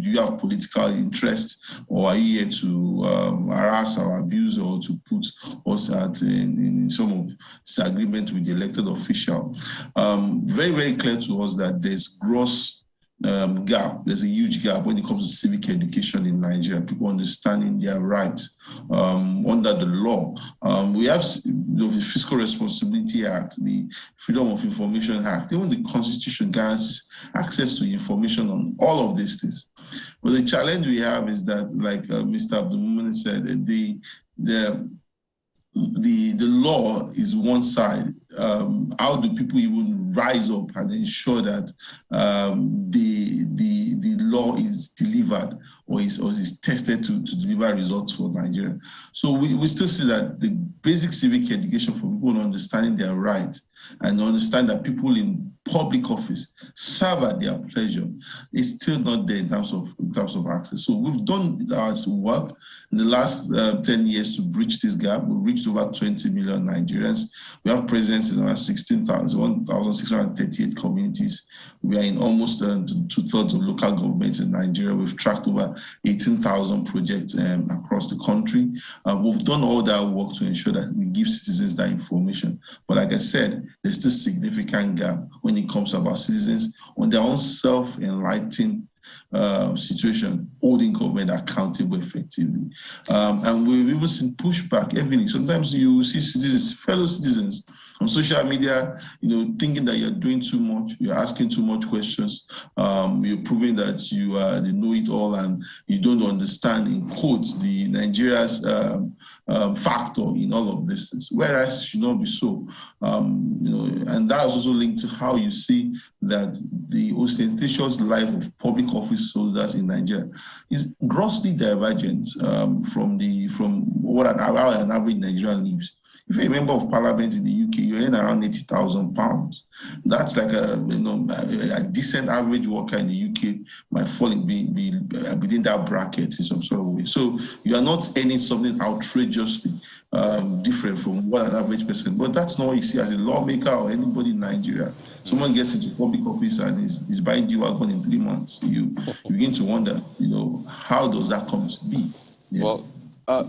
you have political interest, or are you here to harass or abuse or to put us in some disagreement with the elected official? Very, very clear to us that there's gross gap. There's a huge gap when it comes to civic education in Nigeria, people understanding their rights under the law. We have the Fiscal Responsibility Act, the Freedom of Information Act, even the Constitution guarantees access to information on all of these things. But the challenge we have is that, like Mr. Abdulmumin said, the law is one side. How do people even rise up and ensure that the law is delivered or is tested to deliver results for Nigeria? So we still see that the basic civic education for people understanding their rights and understand that people in public office serve at their pleasure is still not there in terms of access. So we've done our work in the last 10 years to bridge this gap. We've reached over 20 million Nigerians. We have presence in around 1,638 communities. We are in almost 2/3 of local governments in Nigeria. We've tracked over 18,000 projects across the country. We've done all that work to ensure that we give citizens that information. But like I said, there's still significant gap when it comes to our citizens on their own self-enlightening situation, holding government accountable effectively. And we've even seen pushback heavily. Sometimes you see citizens, fellow citizens on social media, thinking that you're doing too much, you're asking too much questions, you're proving that you they know it all and you don't understand, in quotes, the Nigeria's factor in all of this, whereas it should not be so. And that is also linked to how you see that the ostentatious life of public office holders in Nigeria is grossly divergent from how an average Nigerian lives. If you're a member of parliament in the UK, you earn around £80,000. That's like a decent average worker in the UK might fall be within that bracket in some sort of way. So you are not earning something outrageously different from what an average person. But that's not what you see as a lawmaker or anybody in Nigeria. Someone gets into public office and is buying G-Wagon in 3 months. You begin to wonder, how does that come to be? Yeah. Well,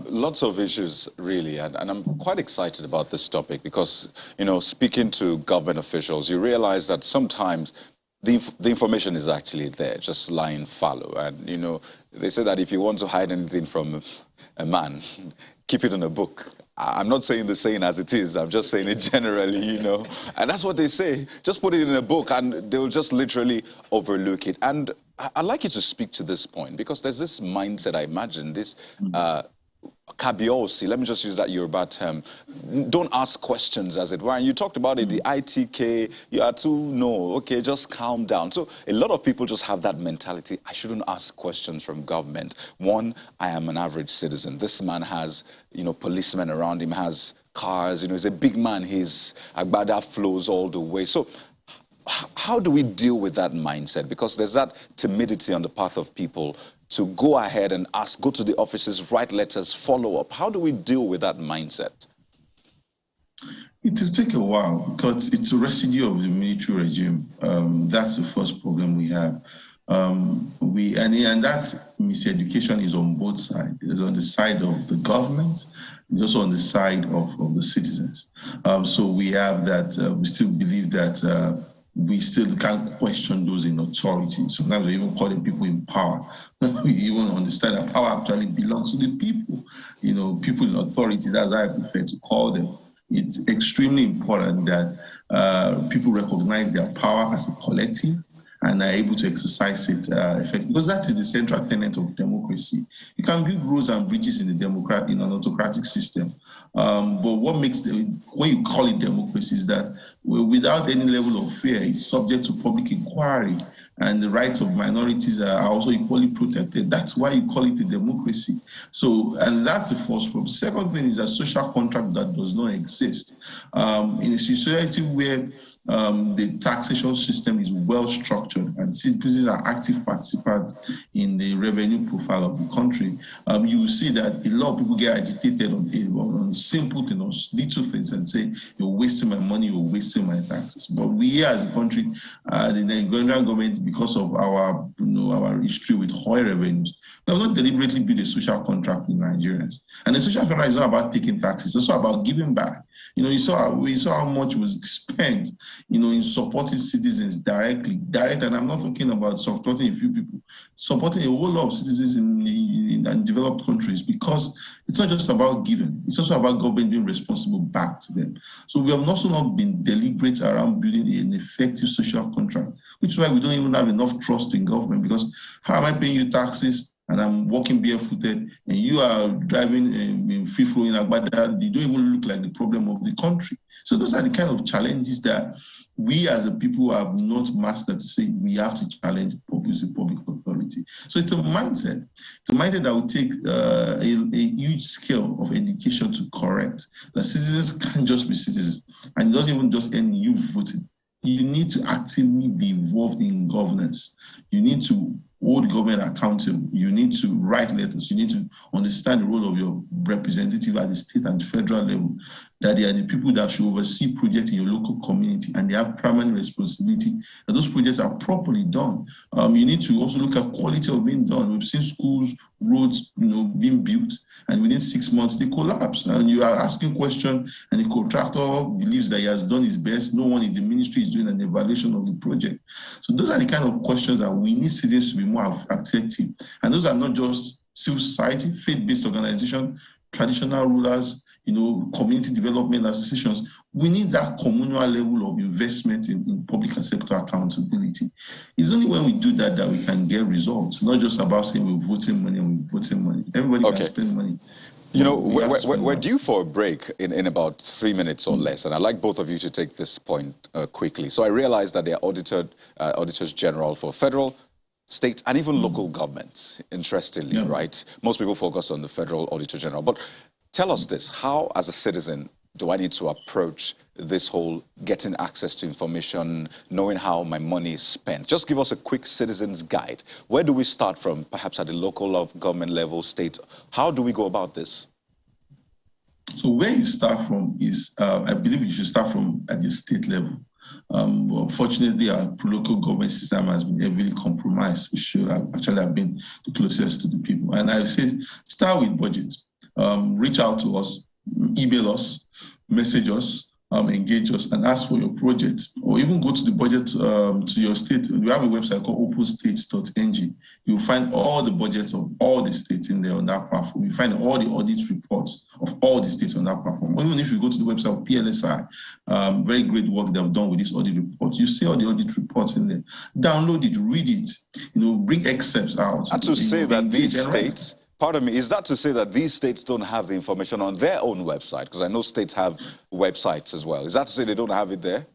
lots of issues, really, and I'm quite excited about this topic because, speaking to government officials, you realize that sometimes the information is actually there, just lying fallow. And, they say that if you want to hide anything from a man, keep it in a book. I'm not saying the saying as it is, I'm just saying it generally, And that's what they say. Just put it in a book and they'll just literally overlook it. And I'd like you to speak to this point because there's this mindset, I imagine, this kabiosi, let me just use that Yoruba term. Don't ask questions, as it were. And you talked about it, the ITK, you are okay, just calm down. So a lot of people just have that mentality. I shouldn't ask questions from government. One, I am an average citizen. This man has, policemen around him, has cars, he's a big man, his agbada flows all the way. So how do we deal with that mindset? Because there's that timidity on the part of people to go ahead and ask, go to the offices, write letters, follow up. How do we deal with that mindset? It will take a while because it's a residue of the military regime. That's the first problem we have. And that miseducation is on both sides. It's on the side of the government, it's also on the side of the citizens. So we have that, we still believe that we still can't question those in authority. Sometimes we even calling people in power. We even understand that power actually belongs to the people. People in authority, that's how I prefer to call them. It's extremely important that people recognize their power as a collective and are able to exercise it effectively, because that is the central tenet of democracy. You can build roads and bridges in an autocratic system, but what makes when you call it democracy is that without any level of fear, it's subject to public inquiry, and the rights of minorities are also equally protected. That's why you call it a democracy. So, and that's the first problem. Second thing is a social contract that does not exist. In a society where the taxation system is well structured and citizens are active participants in the revenue profile of the country, you will see that a lot of people get agitated on simple things, on little things, and say, you're wasting my money, you're wasting my taxes. But we here as a country, the Nigerian government, because of our history with oil revenues, we have not deliberately built a social contract with Nigerians. And the social contract is not about taking taxes, it's also about giving back. We saw how much was spent, in supporting citizens direct, and I'm not talking about supporting a few people, supporting a whole lot of citizens in developed countries, because it's not just about giving, it's also about government being responsible back to them. So we have also not been deliberate around building an effective social contract, which is why we don't even have enough trust in government, because how am I paying you taxes and I'm walking barefooted, and you are driving in free-flow in Agbada? You don't even look like the problem of the country. So those are the kind of challenges that we as a people have not mastered, to say we have to challenge public authority. So it's a mindset. It's a mindset that will take a huge scale of education to correct. That citizens can't just be citizens, and it doesn't even just end you voting. You need to actively be involved in governance. You need to hold government accountable. You need to write letters. You need to understand the role of your representative at the state and federal level, that they are the people that should oversee projects in your local community, and they have primary responsibility that those projects are properly done. You need to also look at quality of being done. We've seen schools, roads, being built, and within 6 months they collapse. And you are asking questions, and the contractor believes that he has done his best. No one in the ministry is doing an evaluation of the project. So those are the kind of questions that we need citizens to be more active. And those are not just civil society, faith-based organizations, traditional rulers, community development associations. We need that communal level of investment in public sector accountability. It's only when we do that that we can get results. Not just about saying we're voting money. Everybody can spend money. We're due for a break in about 3 minutes or less, and I'd like both of you to take this point quickly. So I realize that there are auditors general for federal, state, and even local governments, interestingly, right? Most people focus on the federal auditor general. But tell us this: how, as a citizen, do I need to approach this whole getting access to information, knowing how my money is spent? Just give us a quick citizen's guide. Where do we start from, perhaps at the local government level, state? How do we go about this? So where you start from is, I believe you should start from at your state level. Unfortunately, our local government system has been heavily compromised. We should actually have been the closest to the people. And I say, start with budget. Reach out to us, email us, message us, engage us, and ask for your project, or even go to the budget to your state. We have a website called openstates.ng. You'll find all the budgets of all the states in there on that platform. You find all the audit reports of all the states on that platform. Even if you go to the website of PLSI, very great work they've done with this audit report. You see all the audit reports in there. Download it, read it, bring excerpts out. And to say that these states, pardon me, is that to say that these states don't have the information on their own website? Because I know states have websites as well. Is that to say they don't have it there?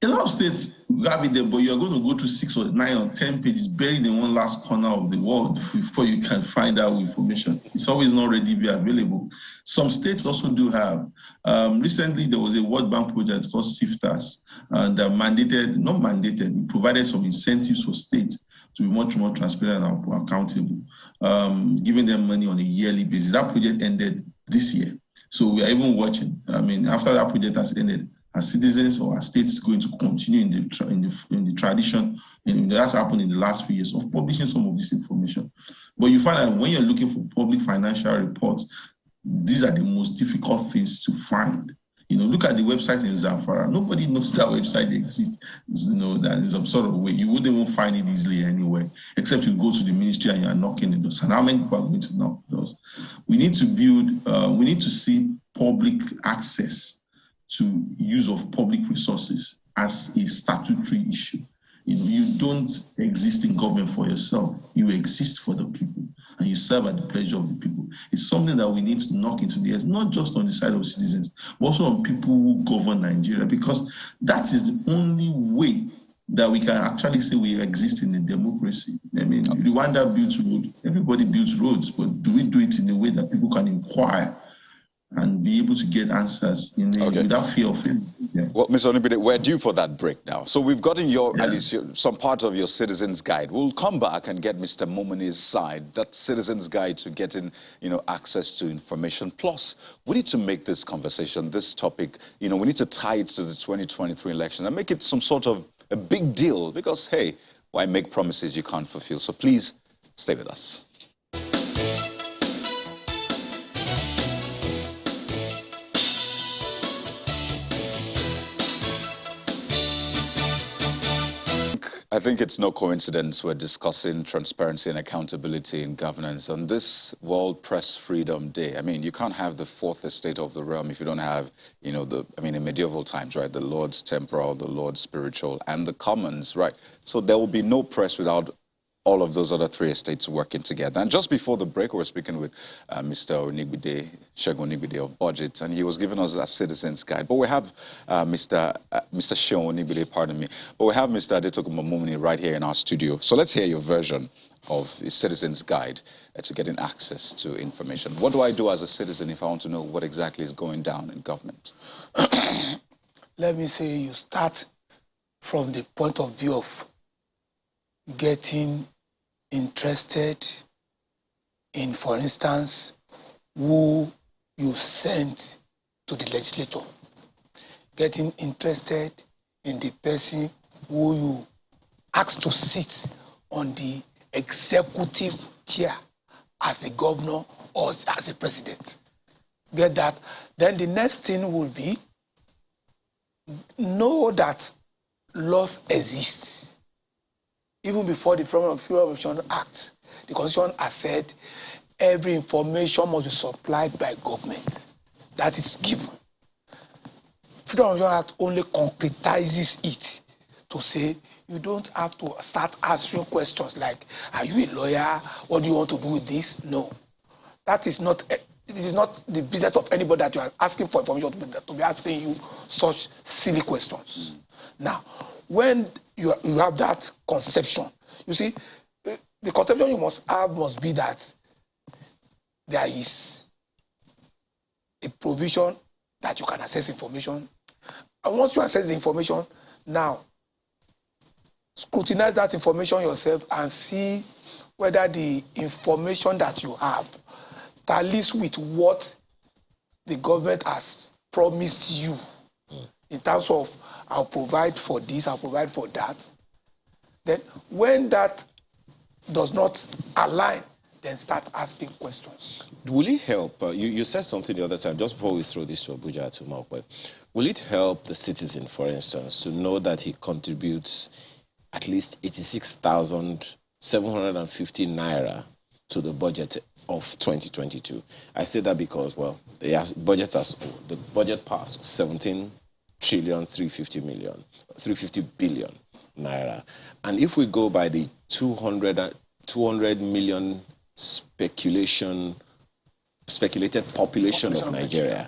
A lot of states have it there, but you're going to go to 6 or 9 or 10 pages buried in one last corner of the world before you can find out information. It's always not readily available. Some states also do have. Recently, there was a World Bank project called SIFTAS, and it provided some incentives for states to be much more transparent and accountable, giving them money on a yearly basis. That project ended this year. So we are even watching. I mean, after that project has ended, are citizens or are states going to continue in the tradition, and that's happened in the last few years, of publishing some of this information? But you find that when you're looking for public financial reports, these are the most difficult things to find. Look at the website in Zamfara. Nobody knows that website exists. That is some sort of way. You wouldn't even find it easily anyway, except you go to the ministry and you are knocking the doors. And how many people are going to knock the doors? We need to see public access to use of public resources as a statutory issue. You don't exist in government for yourself. You exist for the people, and you serve at the pleasure of the people. It's something that we need to knock into the head, not just on the side of citizens, but also on people who govern Nigeria, because that is the only way that we can actually say we exist in a democracy. I mean, Rwanda builds roads, everybody builds roads, but do we do it in a way that people can inquire and be able to get answers without fear of it? Yeah. Well, Mr. Onibide, we're due for that break now. So we've gotten at least some part of your Citizens Guide. We'll come back and get Mr. Momoni's side, that Citizens Guide to getting, access to information. Plus, we need to make this conversation, this topic, we need to tie it to the 2023 election and make it some sort of a big deal because, hey, why make promises you can't fulfill? So please stay with us. I think it's no coincidence we're discussing transparency and accountability in governance on this World Press Freedom Day. I mean, you can't have the fourth estate of the realm if you don't have, in medieval times, right, the Lord's temporal, the Lord's spiritual, and the commons, right? So there will be no press without all of those other three estates working together. And just before the break, we were speaking with Mr. Onibide, Segun Onibide of Budget, and he was giving us a Citizens Guide. But we have Mr. Segun Onibide, pardon me, but we have Mr. Adetokunbo Momoni right here in our studio. So let's hear your version of the Citizens Guide to getting access to information. What do I do as a citizen if I want to know what exactly is going down in government? Let me say you start from the point of view of getting interested in, for instance, who you sent to the legislature, getting interested in the person who you asked to sit on the executive chair as a governor or as a president. Get that? Then the next thing will be know that laws exist. Even before the Freedom of Information Act, the Constitution has said every information must be supplied by government. That is given. Freedom of Information Act only concretizes it to say you don't have to start answering questions like, are you a lawyer? What do you want to do with this? No. That is not, it is not the business of anybody that you are asking for information to be asking you such silly questions. Now, when you have that conception, you see, the conception you must have must be that there is a provision that you can access information. And once you access the information, now scrutinize that information yourself and see whether the information that you have tallies with what the government has promised you in terms of I'll provide for this, I'll provide for that. Then when that does not align, then start asking questions. Will it help? You said something the other time, just before we throw this to Abuja to Malkwe. Will it help the citizen, for instance, to know that he contributes at least 86,750 naira to the budget of 2022? I say that because, well, the budget passed 17,350 billion naira. And if we go by the 200 million speculated population of Nigeria,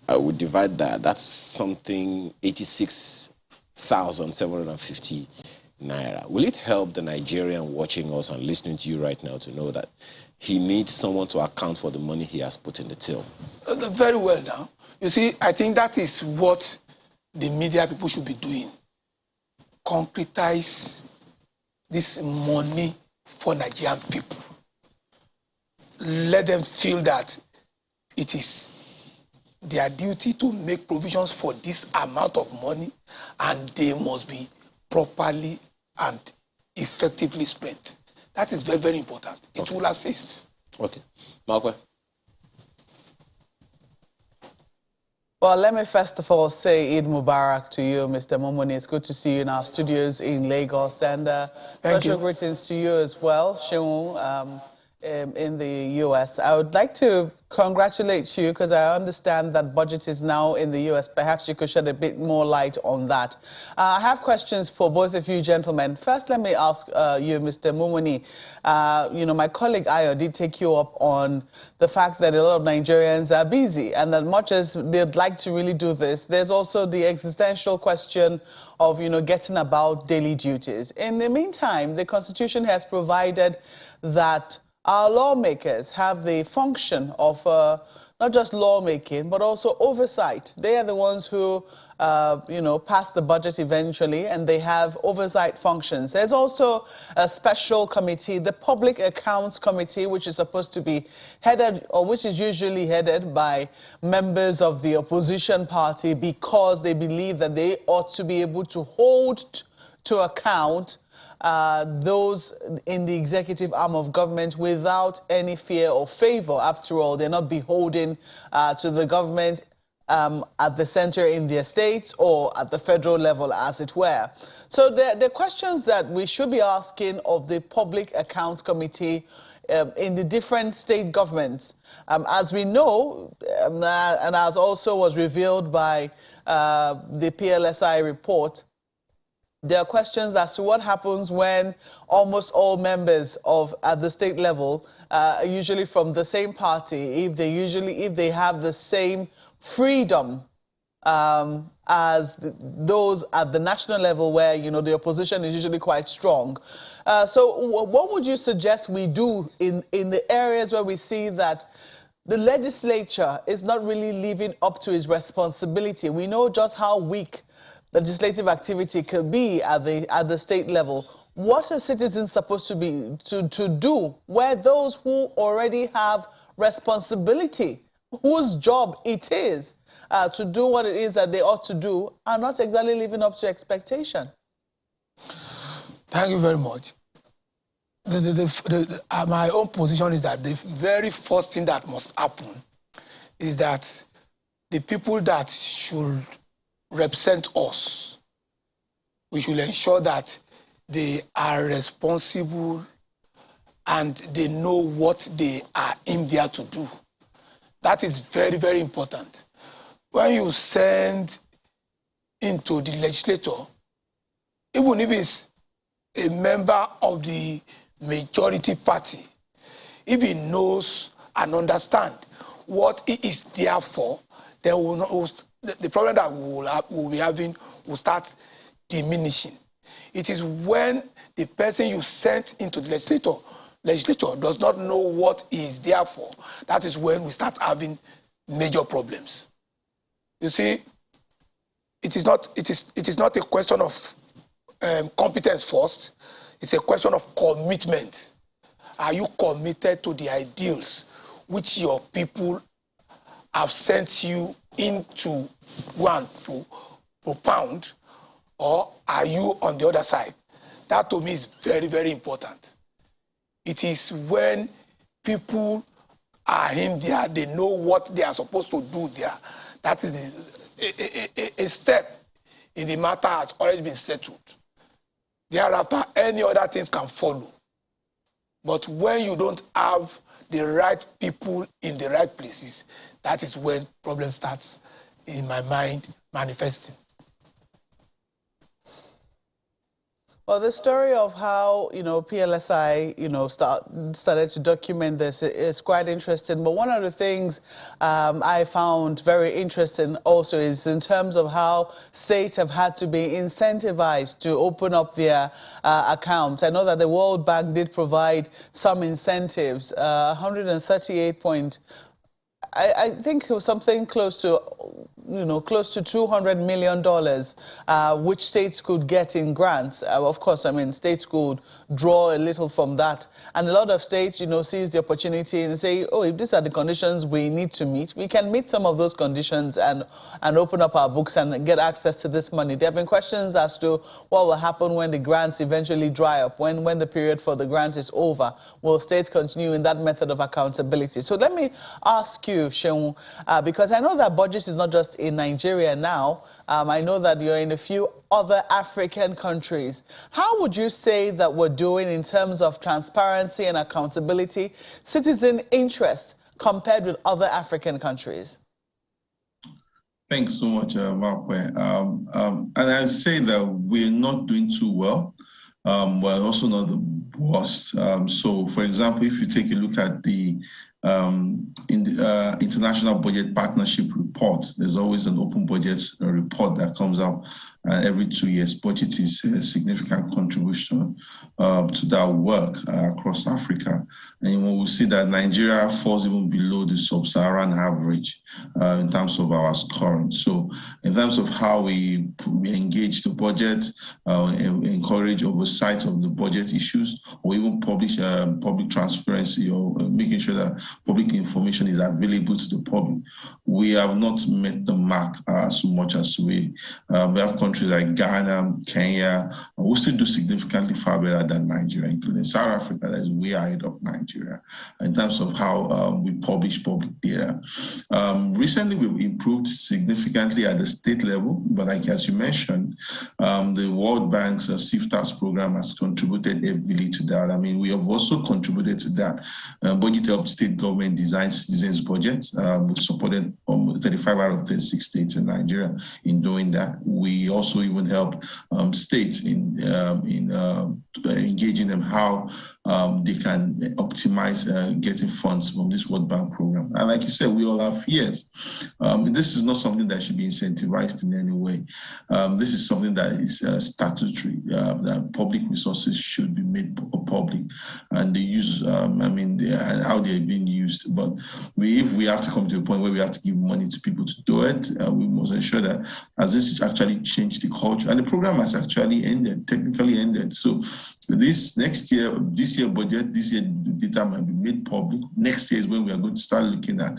I would divide that. That's something 86,750 naira. Will it help the Nigerian watching us and listening to you right now to know that he needs someone to account for the money he has put in the till? Very well now. You see, I think that is what the media people should be doing. Concretize this money for Nigerian people. Let them feel that it is their duty to make provisions for this amount of money and they must be properly and effectively spent. That is very, very important. It will assist. Okay. Malkwe? Well, let me first of all say Eid Mubarak to you, Mr. Momoni. It's good to see you in our studios in Lagos. And special greetings to you as well, Segun. in the U.S. I would like to congratulate you because I understand that budget is now in the U.S. Perhaps you could shed a bit more light on that. I have questions for both of you gentlemen. First, let me ask you, Mr. Mumuni. You know, my colleague Ayo did take you up on the fact that a lot of Nigerians are busy, and as much as they'd like to really do this, there's also the existential question of, you know, getting about daily duties. In the meantime, the Constitution has provided that our lawmakers have the function of not just lawmaking, but also oversight. They are the ones who, you know, pass the budget eventually, and they have oversight functions. There's also a special committee, the Public Accounts Committee, which is supposed to be headed, or which is usually headed by members of the opposition party, because they believe that they ought to be able to hold to account those in the executive arm of government without any fear or favor. After all, they're not beholden to the government at the center in their states or at the federal level, as it were. So the questions that we should be asking of the Public Accounts Committee in the different state governments. As we know, and as also was revealed by the PLSI report, there are questions as to what happens when almost all members at the state level are usually from the same party, if they have the same freedom as those at the national level, where, you know, the opposition is usually quite strong. So what would you suggest we do in the areas where we see that the legislature is not really living up to its responsibility? We know just how weak legislative activity could be at the state level. What are citizens supposed to do where those who already have responsibility, whose job it is to do what it is that they ought to do, are not exactly living up to expectation? Thank you very much. My own position is that the very first thing that must happen is that the people that should represent us, we should ensure that they are responsible and they know what they are in there to do. That is very, very important. When you send into the legislature, even if it's a member of the majority party, if he knows and understands what he is there for, then the problem that we'll be having will start diminishing. It is when the person you sent into the legislature does not know what he is there for, that is when we start having major problems. You see, it is not a question of competence first. It's a question of commitment. Are you committed to the ideals which your people have sent you into one to propound, or are you on the other side? That to me is very, very important. It is when people are in there, they know what they are supposed to do there. That is a step in the matter has already been settled. Thereafter, any other things can follow. But when you don't have the right people in the right places, that is when problem starts, in my mind, manifesting. Well, the story of how, you know, PLSI, you know, started to document this is quite interesting. But one of the things I found very interesting also is in terms of how states have had to be incentivized to open up their accounts. I know that the World Bank did provide some incentives, 138 point. I think it was something close to, you know, close to $200 million, which states could get in grants. Of course, I mean, states could draw a little from that. And a lot of states, you know, seize the opportunity and say, oh, if these are the conditions we need to meet, we can meet some of those conditions and open up our books and get access to this money. There have been questions as to what will happen when the grants eventually dry up, when the period for the grant is over. Will states continue in that method of accountability? So let me ask ask you, Sheung, because I know that budget is not just in Nigeria now. I know that you're in a few other African countries. How would you say that we're doing in terms of transparency and accountability, citizen interest, compared with other African countries? Thanks so much, Markwe. And I say that we're not doing too well, but also not the worst. So, for example, if you take a look at the International Budget Partnership Report, there's always an open budget report that comes out every 2 years. Budget is a significant contribution to that work across Africa. And we will see that Nigeria falls even below the sub-Saharan average in terms of our scoring. So in terms of how we engage the budget, encourage oversight of the budget issues, or even publish public transparency, or making sure that public information is available to the public, we have not met the mark so much as we have countries like Ghana, Kenya, we still do significantly far better than Nigeria, including South Africa, that is way ahead of Nigeria in terms of how we publish public data. Recently, we've improved significantly at the state level, but like as you mentioned, the World Bank's CIFTAS program has contributed heavily to that. I mean, we have also contributed to that. Budget helped state government design citizens' budgets. We supported 35 out of 36 states in Nigeria in doing that. We also even helped states in engaging them how they can optimize getting funds from this World Bank program. And like you said, we all have fears. This is not something that should be incentivized in any way. This is something that is statutory, that public resources should be made public, and the use, how they're being used. But if we have to come to a point where we have to give money to people to do it, we must ensure that as this actually changed the culture, and the program has actually ended, technically ended. So this year budget, this year data might be made public. Next year is when we are going to start looking at,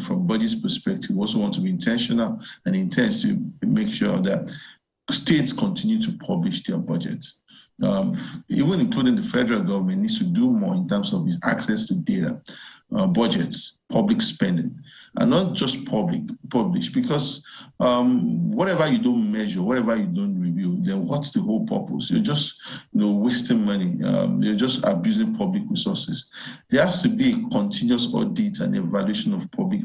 from budget's perspective, we also want to be intentional and intense to make sure that states continue to publish their budgets. Even including the federal government needs to do more in terms of its access to data, budgets, public spending, and not just publish, because whatever you don't measure, whatever you don't review, then what's the whole purpose? You're just wasting money. You're just abusing public resources. There has to be a continuous audit and evaluation of public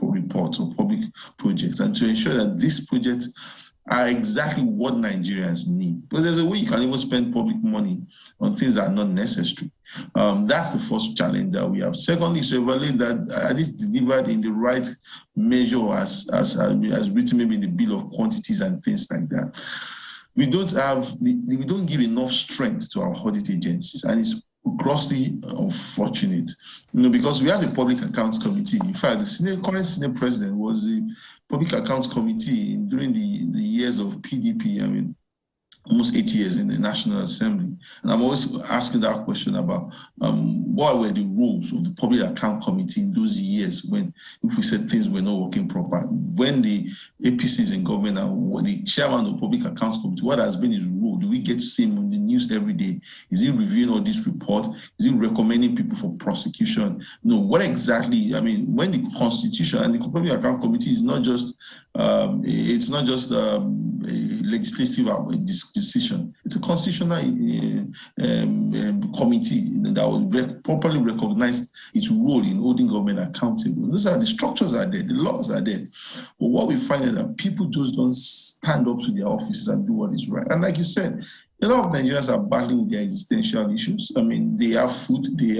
reports or public projects, and to ensure that these projects are exactly what Nigerians need. But there's a way you can even spend public money on things that are not necessary. That's the first challenge that we have. Secondly, to evaluate that it is delivered in the right measure as written maybe in the bill of quantities and things like that. We don't give enough strength to our audit agencies, and it's grossly unfortunate, because we have a public accounts committee. In fact, the current senior president was the public accounts committee during the years of PDP. Almost 8 years in the National Assembly. And I'm always asking that question about what were the rules of the Public Account Committee in those years if we said things were not working proper. When the APCs in government and the chairman of the Public Accounts Committee, what has been his rule? Do we get to see him on the news every day? Is he reviewing all this report? Is he recommending people for prosecution? No, what exactly, when the Constitution and the Public Account Committee is not just, it's not just a legislative decision. It's a constitutional committee that will properly recognize its role in holding government accountable. Those are the structures are there, the laws are there. But what we find is that people just don't stand up to their offices and do what is right. And like you said, a lot of Nigerians are battling with their existential issues. They have food, they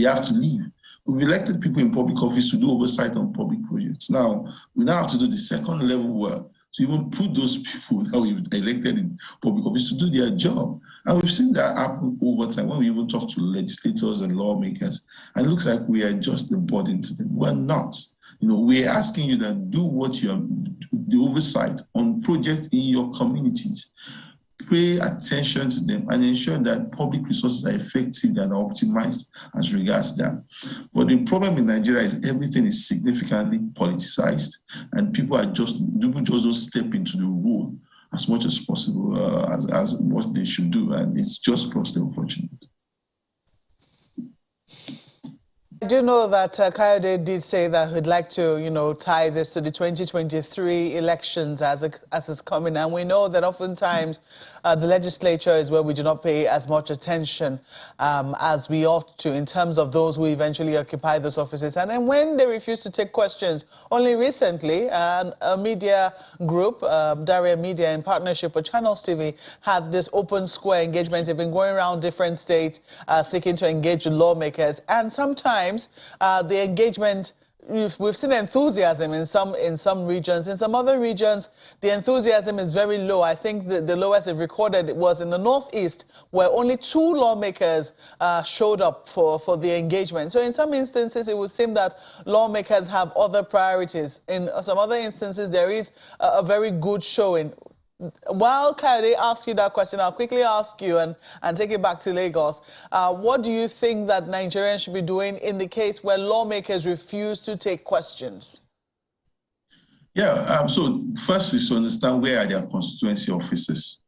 have to live. We've elected people in public office to do oversight on public projects. Now, we now have to do the second level work to even put those people that we've elected in public office to do their job. And we've seen that happen over time when we even talk to legislators and lawmakers. And it looks like we are just a burden to them. We're not. We're asking you to do the oversight on projects in your communities. Pay attention to them and ensure that public resources are effective and optimized as regards that. But the problem in Nigeria is everything is significantly politicized, and people just don't step into the role as much as possible as what they should do, and it's just grossly unfortunate. I do know that Kayode did say that he'd like to, you know, tie this to the 2023 elections as it's coming, and we know that oftentimes the legislature is where we do not pay as much attention as we ought to in terms of those who eventually occupy those offices. And then when they refuse to take questions, only recently, a media group, Daria Media, in partnership with Channels TV, had this open square engagement. They've been going around different states seeking to engage with lawmakers, and sometimes the engagement, we've seen enthusiasm in some regions. In some other regions, the enthusiasm is very low. I think the lowest they've recorded was in the Northeast, where only 2 lawmakers showed up for the engagement. So in some instances, it would seem that lawmakers have other priorities. In some other instances, there is a very good showing. While Kayode asks you that question, I'll quickly ask you and take it back to Lagos. What do you think that Nigerians should be doing in the case where lawmakers refuse to take questions? Yeah, so first is to understand where are their constituency offices.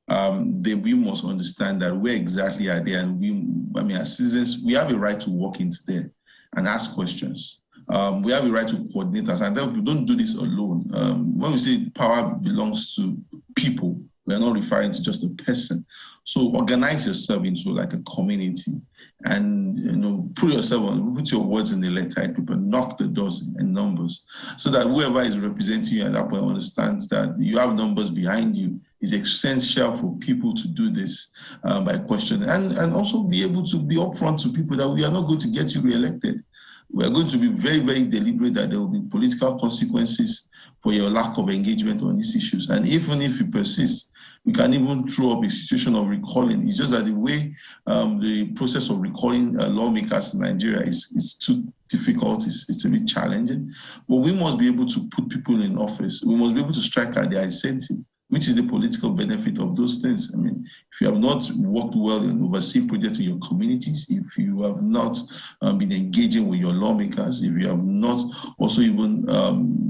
We must understand that where exactly are they, and as citizens, we have a right to walk into there and ask questions. We have a right to coordinate us, and we don't do this alone. When we say power belongs to people, we are not referring to just a person. So organize yourself into like a community, and put your words in the letter, people knock the doors and numbers, so that whoever is representing you at that point understands that you have numbers behind you. It's essential for people to do this by questioning, and also be able to be upfront to people that we are not going to get you re-elected. We are going to be very, very deliberate that there will be political consequences for your lack of engagement on these issues. And even if you persist, we can even throw up a situation of recalling. It's just that the way the process of recalling lawmakers in Nigeria is too difficult. It's a bit challenging. But we must be able to put people in office. We must be able to strike at their incentive, which is the political benefit of those things. I mean, if you have not worked well and overseen projects in your communities, if you have not been engaging with your lawmakers, if you have not also even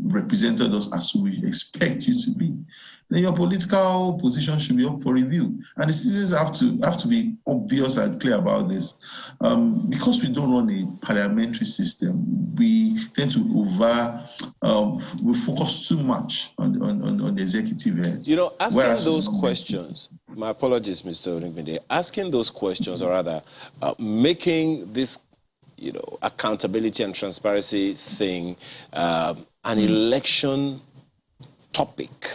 represented us as we expect you to be, then your political position should be up for review. And the citizens have to be obvious and clear about this. Because we don't run a parliamentary system, we tend to we focus too much on the executive heads. You know, asking those questions, my apologies, Mr. Oringbinde, asking those questions, or rather making this, accountability and transparency thing an election topic.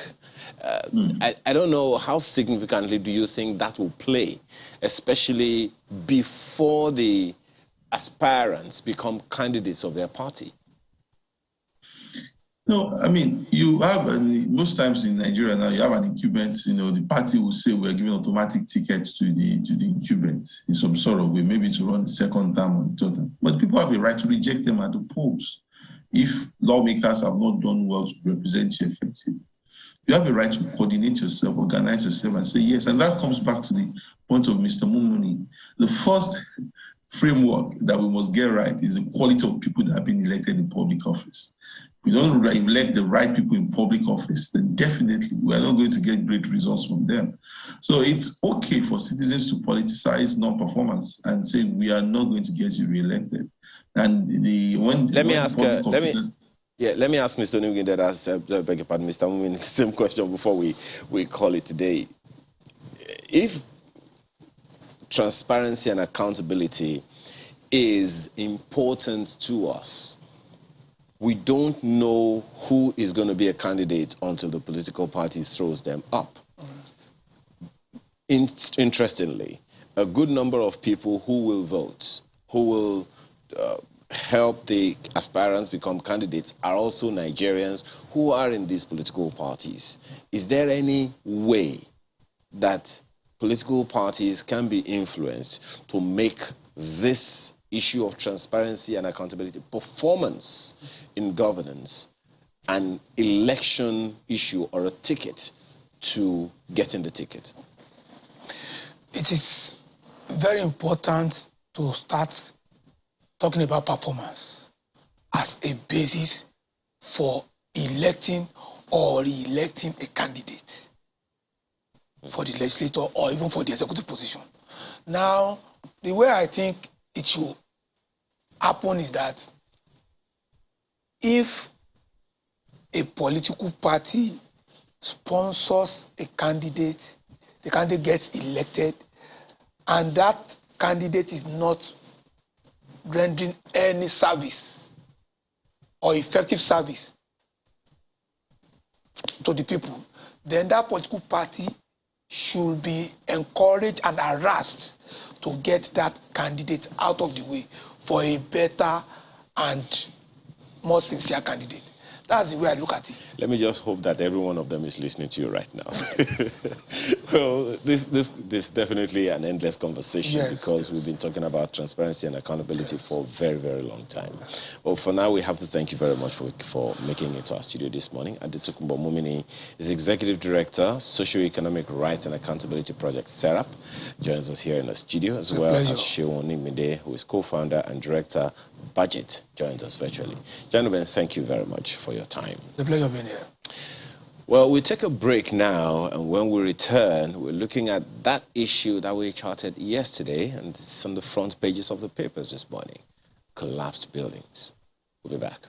I don't know, how significantly do you think that will play, especially before the aspirants become candidates of their party? No, I mean, you have, most times in Nigeria now, you have an incumbent, the party will say we're giving automatic tickets to the incumbent in some sort of way, maybe to run the second term or the third term. But people have a right to reject them at the polls if lawmakers have not done well to represent you effectively. You have a right to coordinate yourself, organize yourself, and say yes. And that comes back to the point of Mr. Mumuni. The first framework that we must get right is the quality of people that have been elected in public office. If we don't elect the right people in public office, then definitely we are not going to get great results from them. So it's okay for citizens to politicize non-performance and say we are not going to get you re-elected. And let me ask Mr. Nugin that beg your pardon, Mr. Mumin, the same question before we call it today. If transparency and accountability is important to us, we don't know who is going to be a candidate until the political party throws them up. Interestingly, a good number of people who will vote, who will help the aspirants become candidates, are also Nigerians who are in these political parties. Is there any way that political parties can be influenced to make this issue of transparency and accountability, performance in governance, an election issue or a ticket to getting the ticket? It is very important to start talking about performance as a basis for electing or re-electing a candidate for the legislature or even for the executive position. Now, the way I think it should happen is that if a political party sponsors a candidate, the candidate gets elected, and that candidate is not rendering any service or effective service to the people, then that political party should be encouraged and harassed to get that candidate out of the way for a better and more sincere candidate. That's the way I look at it. Let me just hope that every one of them is listening to you right now. Well, this definitely an endless conversation, because we've been talking about transparency and accountability for a very, very long time. Well, for now, we have to thank you very much for making it to our studio this morning. Adetokunbo Mumini is Executive Director, Socio-Economic Rights and Accountability Project, SERAP, joins us here in the studio, as well as Shewoni Mide, who is co-founder and director, Budget, joins us virtually. Gentlemen, thank you very much for your time. It's a pleasure being here. Well, we take a break now, and when we return, we're looking at that issue that we charted yesterday, and it's on the front pages of the papers this morning: collapsed buildings. We'll be back.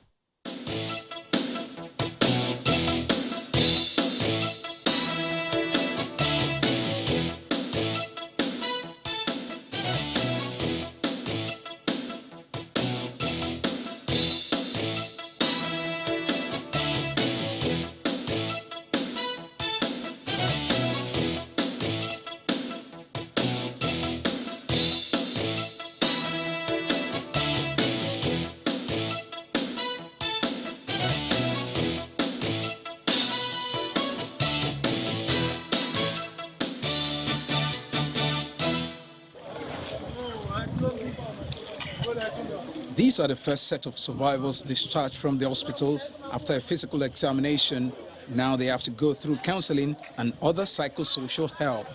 These are the first set of survivors discharged from the hospital after a physical examination. Now they have to go through counseling and other psychosocial help.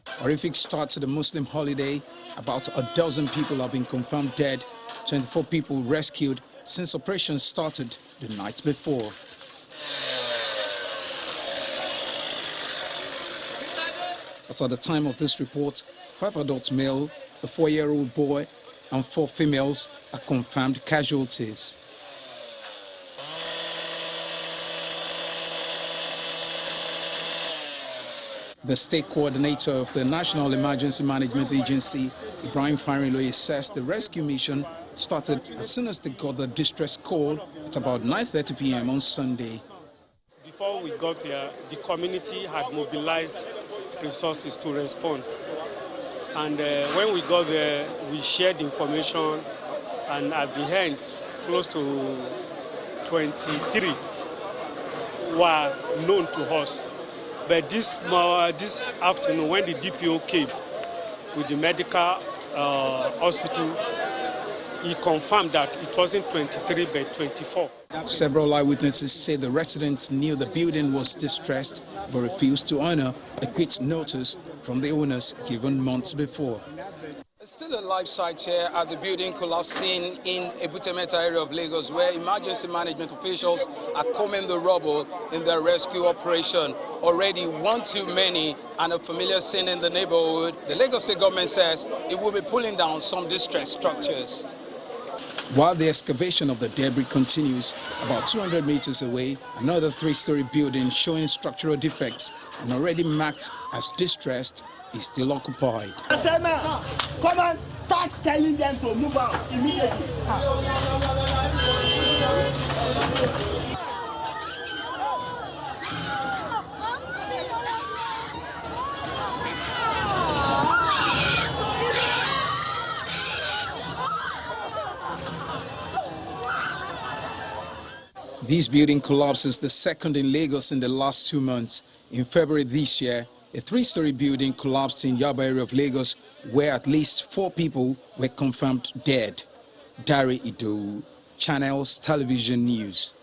Horrific start to the Muslim holiday. About a dozen people have been confirmed dead, 24 people rescued since operations started the night before. As at the time of this report, 5 adult male, a 4-year-old boy, and 4 females are confirmed casualties. The state coordinator of the National Emergency Management Agency, Ibrahim Farinloye, says the rescue mission started as soon as they got the distress call at about 9:30 p.m. on Sunday. Before we got there, the community had mobilized resources to respond. And when we got there, we shared information, and at the end, close to 23 were known to us. But this afternoon, when the DPO came with the medical hospital, he confirmed that it wasn't 23 but 24. Several eyewitnesses say the residents knew the building was distressed but refused to honor a quit notice from the owners given months before. It's still a live site here at the building collapsing in Ebutemeta area of Lagos, where emergency management officials are combing the rubble in their rescue operation. Already one too many and a familiar scene in the neighborhood. The Lagos State government says it will be pulling down some distressed structures. While the excavation of the debris continues, about 200 meters away, another 3-story building showing structural defects and already marked as distressed is still occupied. Come on, start telling them to move out immediately. This building collapse is the second in Lagos in the last 2 months. In February this year, a 3-story building collapsed in Yaba area of Lagos, where at least 4 people were confirmed dead. Dari Ido, Channels Television News.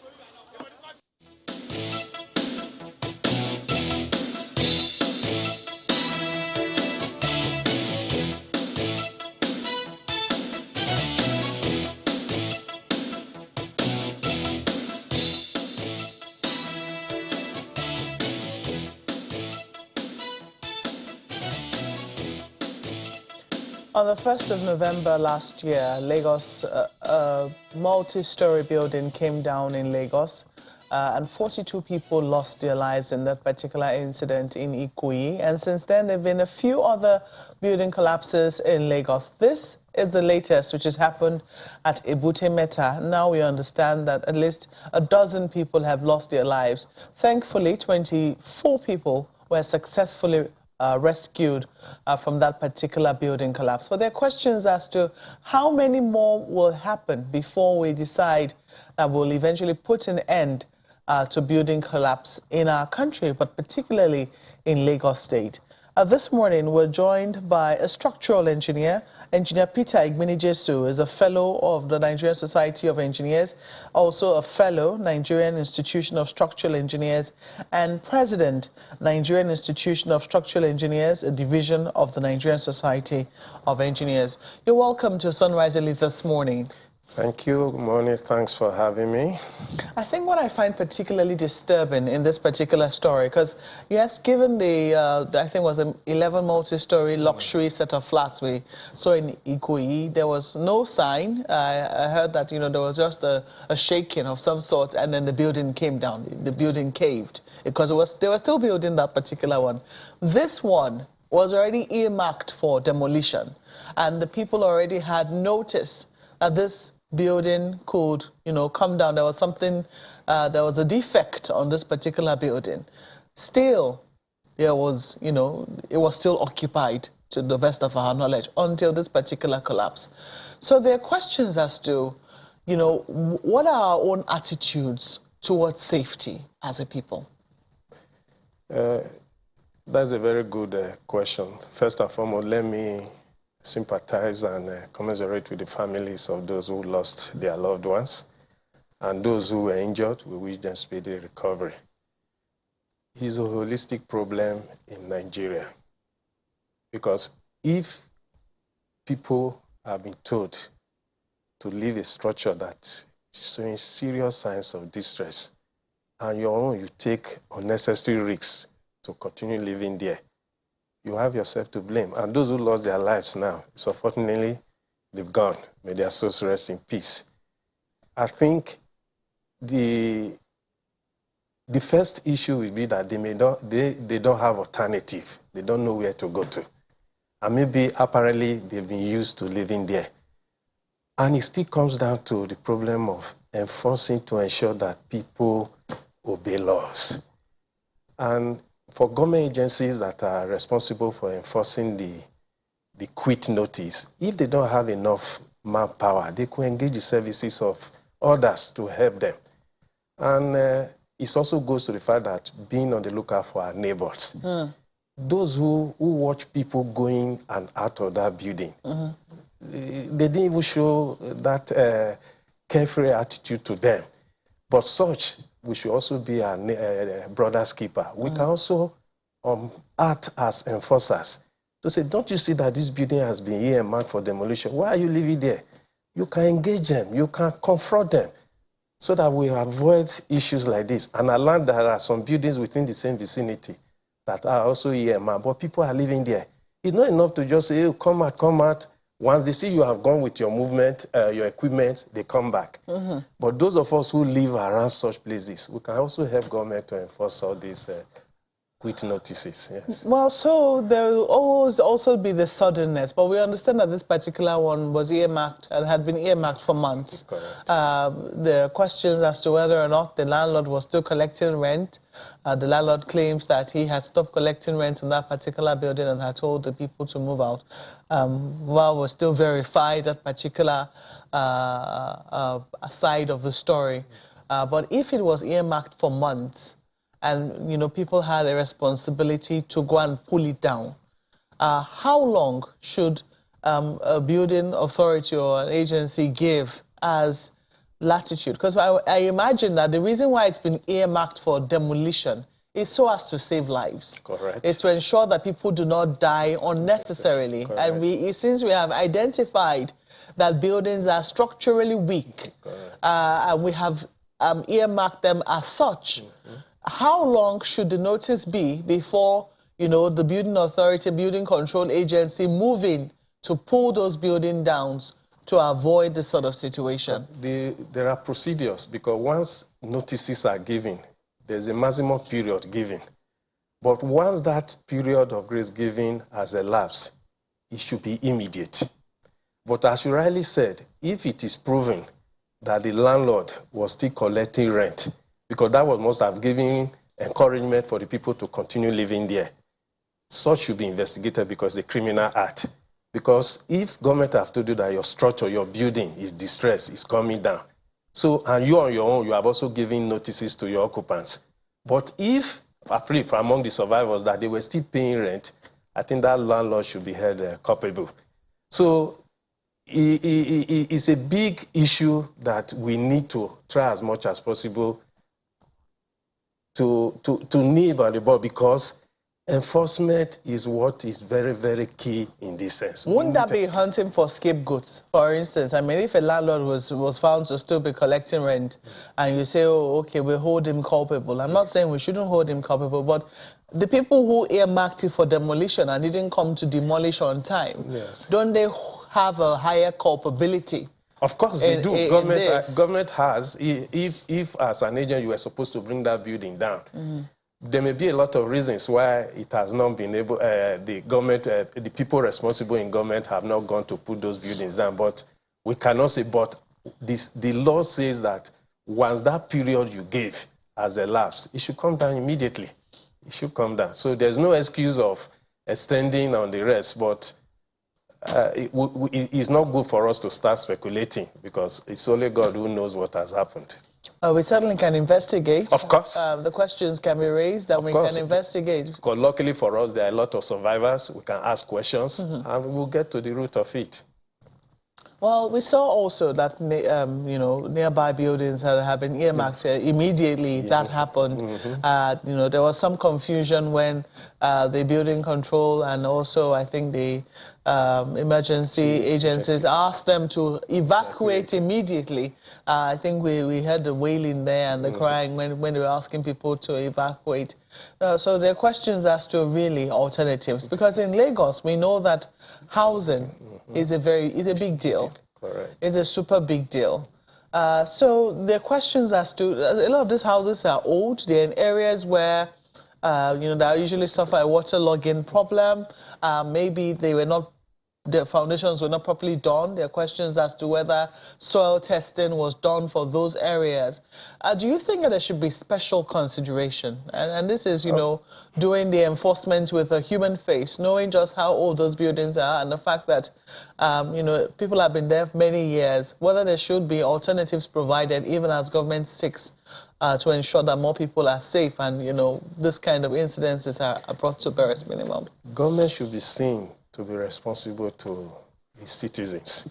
On the 1st of November last year, Lagos, a multi-story building came down in Lagos, and 42 people lost their lives in that particular incident in Ikoyi. And since then, there have been a few other building collapses in Lagos. This is the latest, which has happened at Ebute Metta. Now we understand that at least a dozen people have lost their lives. Thankfully, 24 people were successfully rescued from that particular building collapse. But there are questions as to how many more will happen before we decide that we'll eventually put an end to building collapse in our country, but particularly in Lagos State. This morning, we're joined by a structural engineer. Engineer Peter Igbinijesu is a fellow of the Nigerian Society of Engineers, also a fellow, Nigerian Institution of Structural Engineers, and president, Nigerian Institution of Structural Engineers, a division of the Nigerian Society of Engineers. You're welcome to Sunrise Elite this morning. Thank you. Good morning. Thanks for having me. I think what I find particularly disturbing in this particular story, because yes, given the, I think it was an 11 multi-story luxury set of flats we saw in Ikoyi, there was no sign. I heard that, you know, there was just a shaking of some sort, and then the building came down. The building caved because they were still building that particular one. This one was already earmarked for demolition, and the people already had notice that this building could, you know, come down. There was something, there was a defect on this particular building. Still, there was, you know, it was still occupied to the best of our knowledge until this particular collapse. So there are questions as to, you know, what are our own attitudes towards safety as a people? That's a very good question. First and foremost, let me sympathize and commiserate with the families of those who lost their loved ones, and those who were injured. We wish them speedy recovery. It's a holistic problem in Nigeria, because if people have been told to leave a structure that's showing serious signs of distress, and you take unnecessary risks to continue living there, you have yourself to blame. And those who lost their lives now, so unfortunately, they've gone. May their souls rest in peace. I think the first issue will be that they don't have alternative. They don't know where to go to. And maybe apparently they've been used to living there. And it still comes down to the problem of enforcing to ensure that people obey laws. And for government agencies that are responsible for enforcing the quit notice, if they don't have enough manpower, they could engage the services of others to help them. And it also goes to the fact that being on the lookout for our neighbors. Those who watch people going and out of that building, they didn't even show that carefree attitude to them. But such, we should also be our brother's keeper. We can also act as enforcers to say, don't you see that this building has been earmarked for demolition? Why are you living there? You can engage them. You can confront them so that we avoid issues like this. And I learned that there are some buildings within the same vicinity that are also earmarked, but people are living there. It's not enough to just say, hey, come out, come out. Once they see you have gone with your movement, your equipment, they come back. But those of us who live around such places, we can also help government to enforce all these quit notices. Yes. Well, so there will always also be the suddenness, but we understand that this particular one was earmarked and had been earmarked for months. Correct. There are questions as to whether or not the landlord was still collecting rent. The landlord claims that he had stopped collecting rent in that particular building and had told the people to move out. While we're still verifying that particular side of the story. But if it was earmarked for months, and, you know, people had a responsibility to go and pull it down, how long should a building authority or an agency give as latitude? Because I imagine that the reason why it's been earmarked for demolition is so as to save lives. Correct. It's to ensure that people do not die unnecessarily. And since we have identified that buildings are structurally weak, and we have earmarked them as such, how long should the notice be before, you know, the building authority, building control agency move in to pull those buildings down to avoid this sort of situation? There are procedures, because once notices are given, there's a maximum period given. But once that period of grace given has elapsed, it should be immediate. But as you rightly said, if it is proven that the landlord was still collecting rent, because that must have given encouragement for the people to continue living there, such should be investigated, because the criminal act. Because if government have told you that your structure, your building is distressed, is coming down, so, and you on your own, you have also given notices to your occupants. But if among the survivors that they were still paying rent, I think that landlord should be held culpable. So it's a big issue that we need to try as much as possible to nib on the ball, because enforcement is what is very, very key in this sense. Wouldn't that be hunting for scapegoats? For instance, I mean, if a landlord was found to still be collecting rent, and you say, oh, okay, we'll hold him culpable. I'm not saying we shouldn't hold him culpable, but the people who earmarked it for demolition and didn't come to demolish on time, yes, don't they have a higher culpability? Of course they do. Government has, if as an agent you were supposed to bring that building down, there may be a lot of reasons why it has not been able, the government, the people responsible in government have not gone to put those buildings down. But we cannot say, but the law says that once that period you gave has elapsed, it should come down immediately. It should come down. So there's no excuse of extending on the rest, but it's not good for us to start speculating, because it's only God who knows what has happened. We certainly can investigate. Of course. The questions can be raised and we can investigate. Because luckily for us, there are a lot of survivors. We can ask questions and we'll get to the root of it. Well, we saw also that, you know, nearby buildings have been earmarked immediately. That happened. You know, there was some confusion when the building control and also, I think, the emergency agencies asked them to evacuate immediately. I think we heard the wailing there and the crying when they were asking people to evacuate. So there are questions as to really alternatives, because in Lagos we know that housing is a big deal. Correct. It's a super big deal. So there are questions as to, a lot of these houses are old. They're in areas where you know, they usually suffer a waterlogging problem. Maybe the foundations were not properly done. There are questions as to whether soil testing was done for those areas. Do you think that there should be special consideration? And this is, you know, doing the enforcement with a human face, knowing just how old those buildings are and the fact that, you know, people have been there for many years, whether there should be alternatives provided even as government seeks to ensure that more people are safe and, you know, this kind of incidences are brought to barest minimum. Government should be seen to be responsible to its citizens.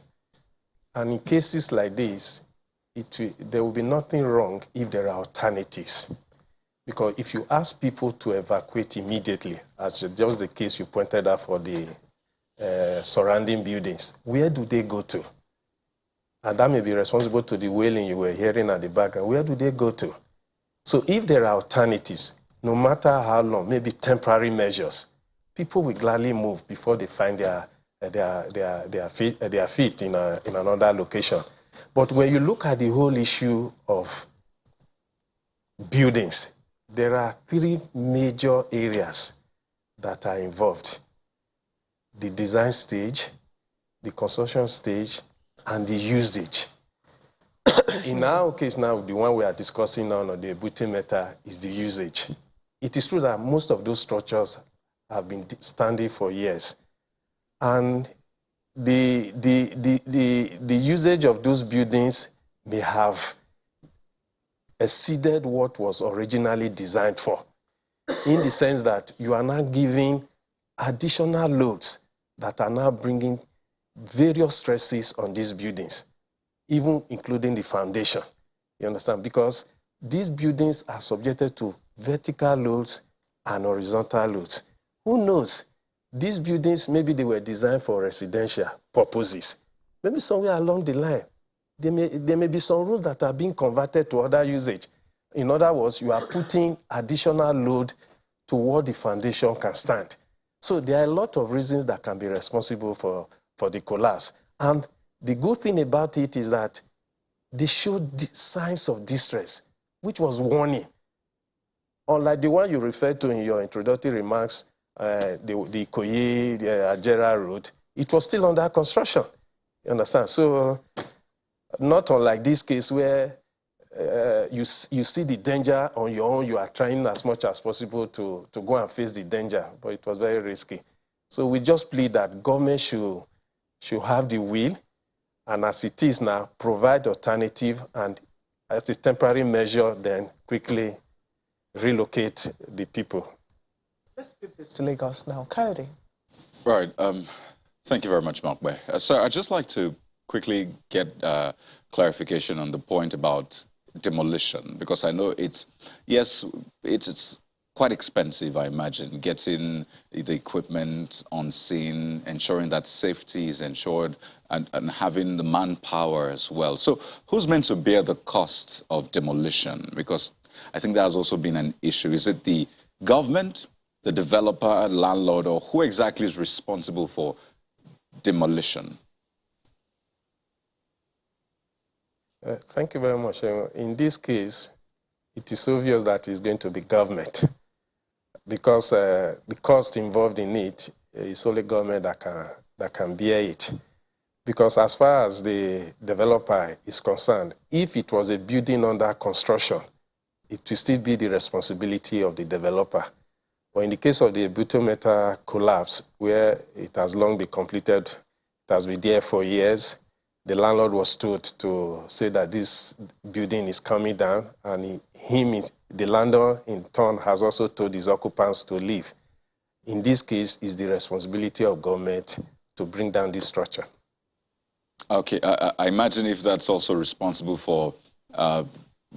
And in cases like this, there will be nothing wrong if there are alternatives. Because if you ask people to evacuate immediately, as just the case you pointed out for the surrounding buildings, where do they go to? And that may be responsible to the wailing you were hearing at the background. Where do they go to? So if there are alternatives, no matter how long, maybe temporary measures, people will gladly move before they find their feet in another location. But when you look at the whole issue of buildings, there are three major areas that are involved: the design stage, the construction stage, and the usage. In our case now, the one we are discussing now on the Ebute Metta is the usage. It is true that most of those structures have been standing for years. And the usage of those buildings may have exceeded what was originally designed for, in the sense that you are now giving additional loads that are now bringing various stresses on these buildings, even including the foundation. You understand? Because these buildings are subjected to vertical loads and horizontal loads. Who knows? These buildings, maybe they were designed for residential purposes. Maybe somewhere along the line, there may be some rooms that are being converted to other usage. In other words, you are putting additional load to what the foundation can stand. So there are a lot of reasons that can be responsible for the collapse. And the good thing about it is that they showed signs of distress, which was warning. Unlike the one you referred to in your introductory remarks, the Ikoyi, the Ajera Road, it was still under construction. You understand? So, not unlike this case where you see the danger on your own, you are trying as much as possible to go and face the danger, but it was very risky. So we just plead that government should have the will, and as it is now, provide alternative, and as a temporary measure, then quickly relocate the people. Let's put this to Lagos now. Coyote. Right. Thank you very much, Mark. So I'd just like to quickly get clarification on the point about demolition, because I know it's quite expensive, I imagine, getting the equipment on scene, ensuring that safety is ensured, and having the manpower as well. So who's meant to bear the cost of demolition? Because I think that has also been an issue. Is it the government, the developer, landlord, or who exactly is responsible for demolition? Thank you very much. In this case, it is obvious that it's going to be government, because the cost involved in it is only government that can bear it. Because as far as the developer is concerned, if it was a building under construction, it will still be the responsibility of the developer. But in the case of the Ebute Metta collapse, where it has long been completed, it has been there for years, the landlord was told to say that this building is coming down, and the landlord in turn has also told his occupants to leave. In this case, it's the responsibility of government to bring down this structure. Okay, I imagine if that's also responsible for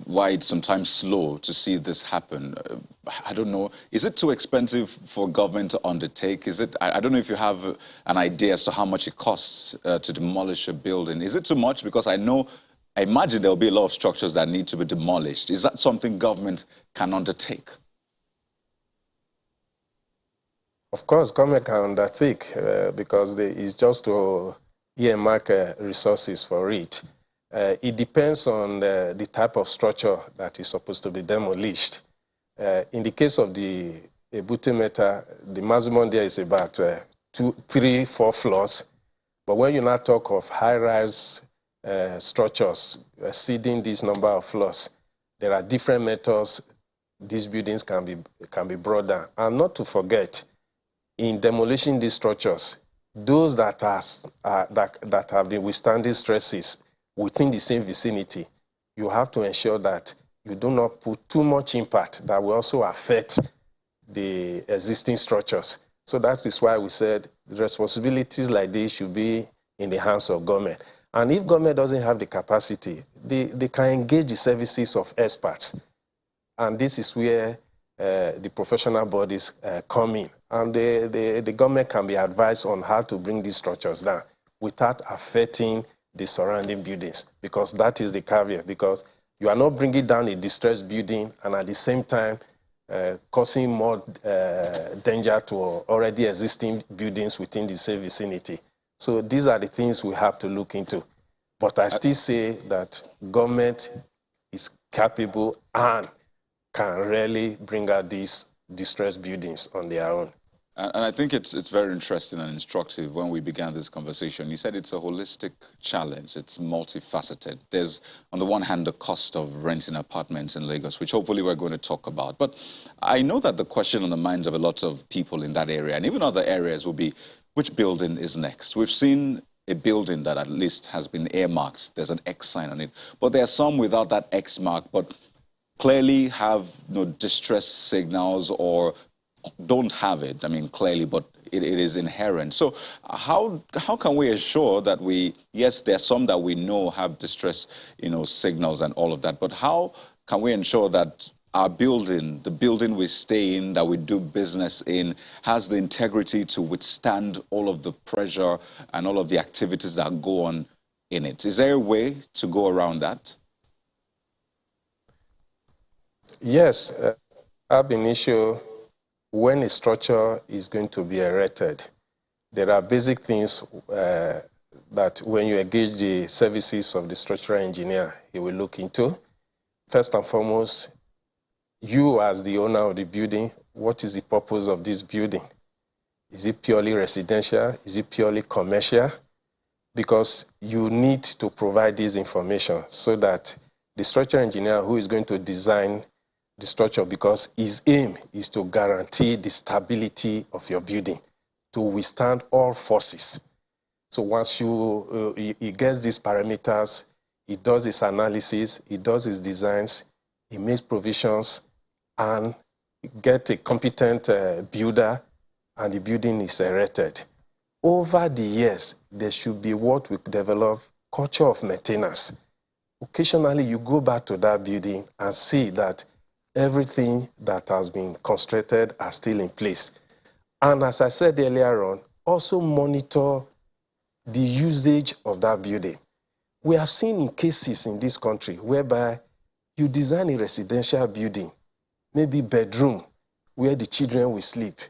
why it's sometimes slow to see this happen. I don't know. Is it too expensive for government to undertake? Is it? I don't know if you have an idea as to how much it costs to demolish a building. Is it too much? Because I imagine there'll be a lot of structures that need to be demolished. Is that something government can undertake? Of course, government can undertake because it's just to earmark resources for it. It depends on the type of structure that is supposed to be demolished. In the case of the Ebute Metta, the maximum there is about 2, 3, 4 floors. But when you now talk of high-rise structures exceeding this number of floors, there are different methods these buildings can be brought down. And not to forget, in demolishing these structures, those that have been withstanding stresses within the same vicinity, you have to ensure that you do not put too much impact that will also affect the existing structures. So that is why we said responsibilities like this should be in the hands of government. And if government doesn't have the capacity, they can engage the services of experts. And this is where the professional bodies come in. And the government can be advised on how to bring these structures down without affecting the surrounding buildings, because that is the caveat, because you are not bringing down a distressed building and at the same time causing more danger to already existing buildings within the same vicinity. So these are the things we have to look into. But I still say that government is capable and can really bring out these distressed buildings on their own. And I think it's very interesting and instructive when we began this conversation. You said it's a holistic challenge. It's multifaceted. There's, on the one hand, the cost of renting apartments in Lagos, which hopefully we're going to talk about. But I know that the question on the minds of a lot of people in that area, and even other areas, will be, which building is next? We've seen a building that at least has been earmarked. There's an X sign on it. But there are some without that X mark, but clearly have distress signals or don't have it, I mean, clearly, but it is inherent. So how can we assure that yes, there are some that we know have distress, signals and all of that, but how can we ensure that our building, the building we stay in, that we do business in, has the integrity to withstand all of the pressure and all of the activities that go on in it? Is there a way to go around that? Yes, ab initio, when a structure is going to be erected, there are basic things that when you engage the services of the structural engineer, he will look into. First and foremost, you as the owner of the building, what is the purpose of this building? Is it purely residential? Is it purely commercial? Because you need to provide this information so that the structural engineer who is going to design the structure, because his aim is to guarantee the stability of your building to withstand all forces. So once he gets these parameters, he does his analysis, he does his designs, he makes provisions, and get a competent builder, and the building is erected. Over the years, there should be what we develop, culture of maintenance. Occasionally, you go back to that building and see that everything that has been constructed are still in place. And as I said earlier on, also monitor the usage of that building. We have seen in cases in this country whereby you design a residential building, maybe bedroom, where the children will sleep.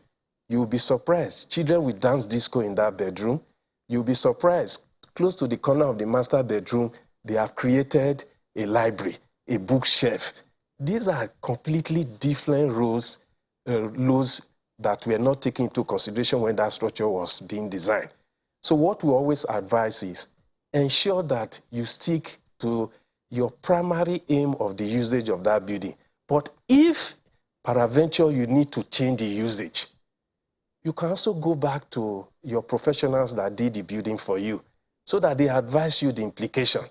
You'll be surprised. Children will dance disco in that bedroom. You'll be surprised. Close to the corner of the master bedroom, they have created a library, a bookshelf. These are completely different laws that were not taken into consideration when that structure was being designed. So what we always advise is ensure that you stick to your primary aim of the usage of that building. But if peradventure you need to change the usage, you can also go back to your professionals that did the building for you so that they advise you the implication.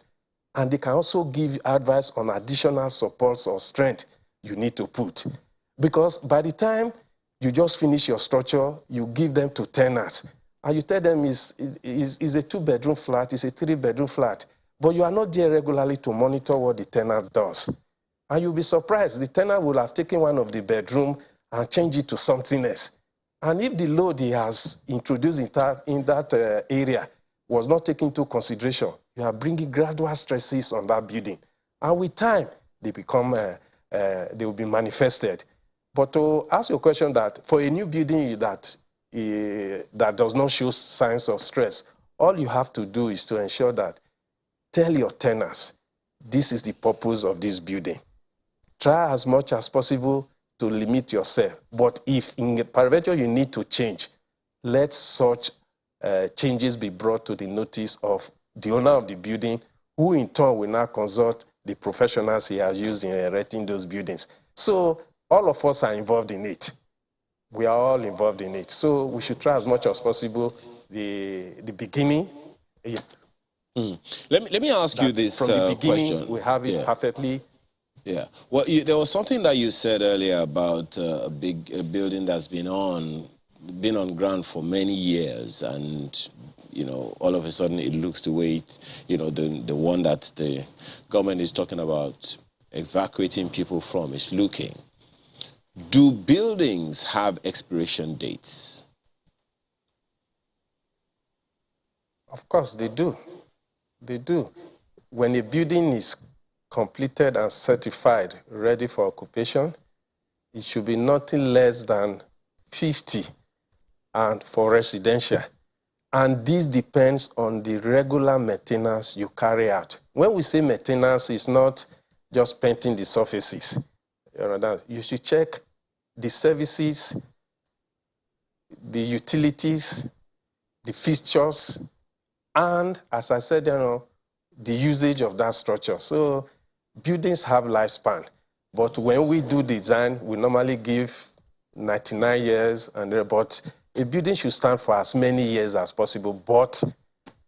And they can also give advice on additional supports or strength you need to put. Because by the time you just finish your structure, you give them to tenants, and you tell them it's a 2-bedroom flat, it's a 3-bedroom flat, but you are not there regularly to monitor what the tenant does. And you'll be surprised. The tenant will have taken one of the bedroom and changed it to something else. And if the load he has introduced in that area was not taken into consideration, you are bringing gradual stresses on that building. And with time, they become, they will be manifested. But to ask your question that for a new building that does not show signs of stress, all you have to do is to ensure that tell your tenants, this is the purpose of this building. Try as much as possible to limit yourself. But if in peradventure you need to change, let such changes be brought to the notice of the owner of the building, who in turn will now consult the professionals he has used in erecting those buildings. So all of us are involved in it. We are all involved in it. So we should try as much as possible the beginning. Yeah. Let me ask you this from the beginning, question. We have it perfectly. Yeah. Well, there was something that you said earlier about a building that's been on ground for many years, and all of a sudden it looks the way the one that the government is talking about evacuating people from is looking. Do buildings have expiration dates? Of course they do. They do. When a building is completed and certified, ready for occupation, it should be nothing less than 50, and for residential. And this depends on the regular maintenance you carry out. When we say maintenance, it's not just painting the surfaces. You should check the services, the utilities, the fixtures, and as I said, the usage of that structure. So buildings have lifespan, but when we do design, we normally give 99 years, but a building should stand for as many years as possible, but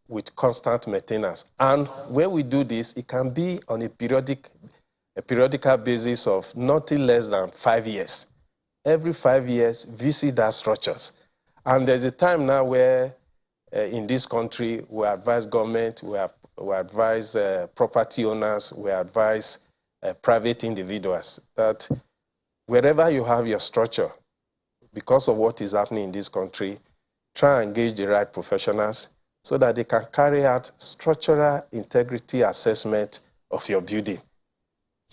with constant maintenance. And when we do this, it can be on a periodical basis of nothing less than 5 years. Every 5 years, visit that structures. And there's a time now where in this country, we advise government, we advise property owners, we advise private individuals that wherever you have your structure, because of what is happening in this country, try and engage the right professionals so that they can carry out structural integrity assessment of your building.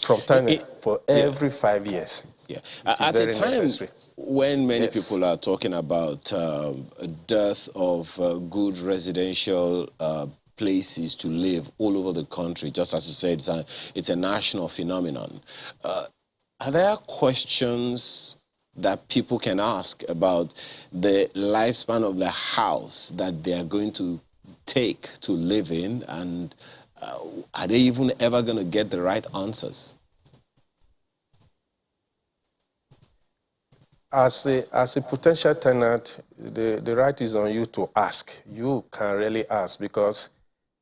from time for every 5 years. Yeah. It is At a very time necessary. when many Yes. people are talking about a dearth of good residential places to live all over the country, just as you said, it's a national phenomenon. Are there questions that people can ask about the lifespan of the house that they are going to take to live in, and are they even ever going to get the right answers? As a potential tenant, the right is on you to ask. You can really ask, because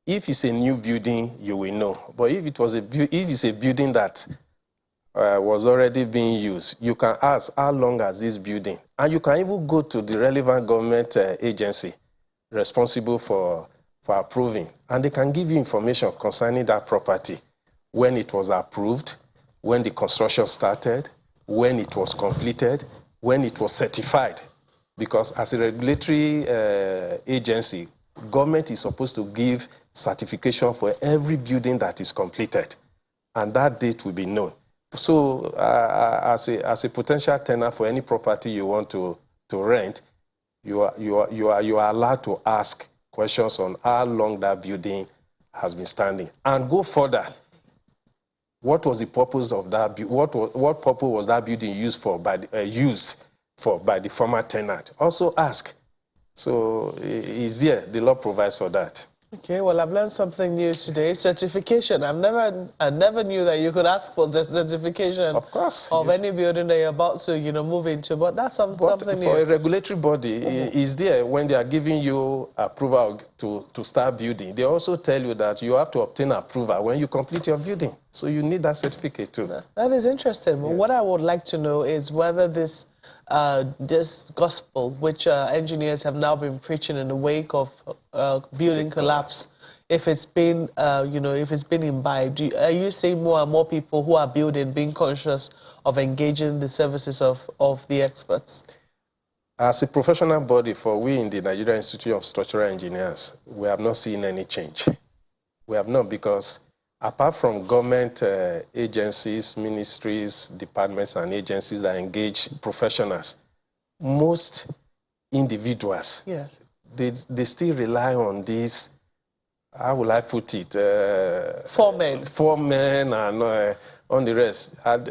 if it's a new building, you will know. But if it's a building that was already being used, you can ask, how long has this building? And you can even go to the relevant government agency responsible for approving, and they can give you information concerning that property, when it was approved, when the construction started, when it was completed, when it was certified. Because as a regulatory agency, government is supposed to give certification for every building that is completed, and that date will be known. So as a potential tenant for any property you want to rent, you are allowed to ask questions on how long that building has been standing, and go further. What was the purpose of that? What purpose was that building used for by the former tenant? Also ask. So it's there. The law provides for that. Okay, well, I've learned something new today. Certification. I never knew that you could ask for the certification of any building that you're about to, move into. But that's something new. For a regulatory body, is there when they are giving you approval to start building. They also tell you that you have to obtain approval when you complete your building. So you need that certificate too. That is interesting. Yes. What I would like to know is whether this gospel, which engineers have now been preaching in the wake of building collapse, if it's been, if it's been imbibed, are you seeing more and more people who are building being conscious of engaging the services of the experts? As a professional body, we in the Nigerian Institute of Structural Engineers, we have not seen any change. We have not, because apart from government agencies, ministries, departments, and agencies that engage professionals, most individuals, yes, they still rely on these, how will I put it? Foremen and on the rest. And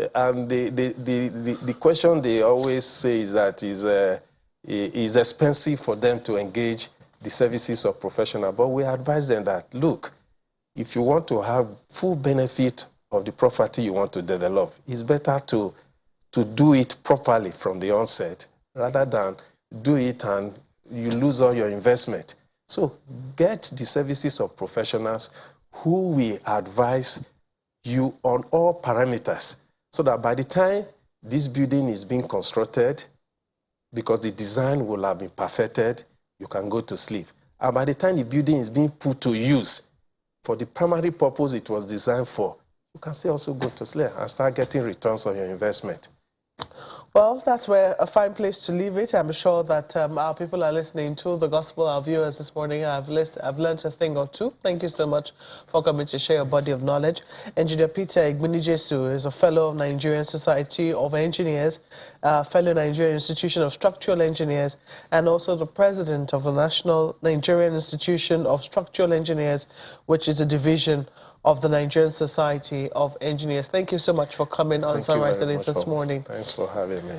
the question they always say is that it's expensive for them to engage the services of professionals. But we advise them that, look, if you want to have full benefit of the property you want to develop, it's better to do it properly from the onset, rather than do it and you lose all your investment. So get the services of professionals who will advise you on all parameters, so that by the time this building is being constructed, because the design will have been perfected, you can go to sleep. And by the time the building is being put to use for the primary purpose it was designed for, you can still also go to sleep and start getting returns on your investment. Well, that's a fine place to leave it. I'm sure that our people are listening to the gospel. Our viewers this morning, I've learned a thing or two. Thank you so much for coming to share your body of knowledge. Engineer Peter Igbinijesu is a fellow of Nigerian Society of Engineers, fellow Nigerian Institution of Structural Engineers, and also the president of the National Nigerian Institution of Structural Engineers, which is a division of the Nigerian Society of Engineers. Thank you so much for coming on Sunrise Elite this morning. Thanks for having me.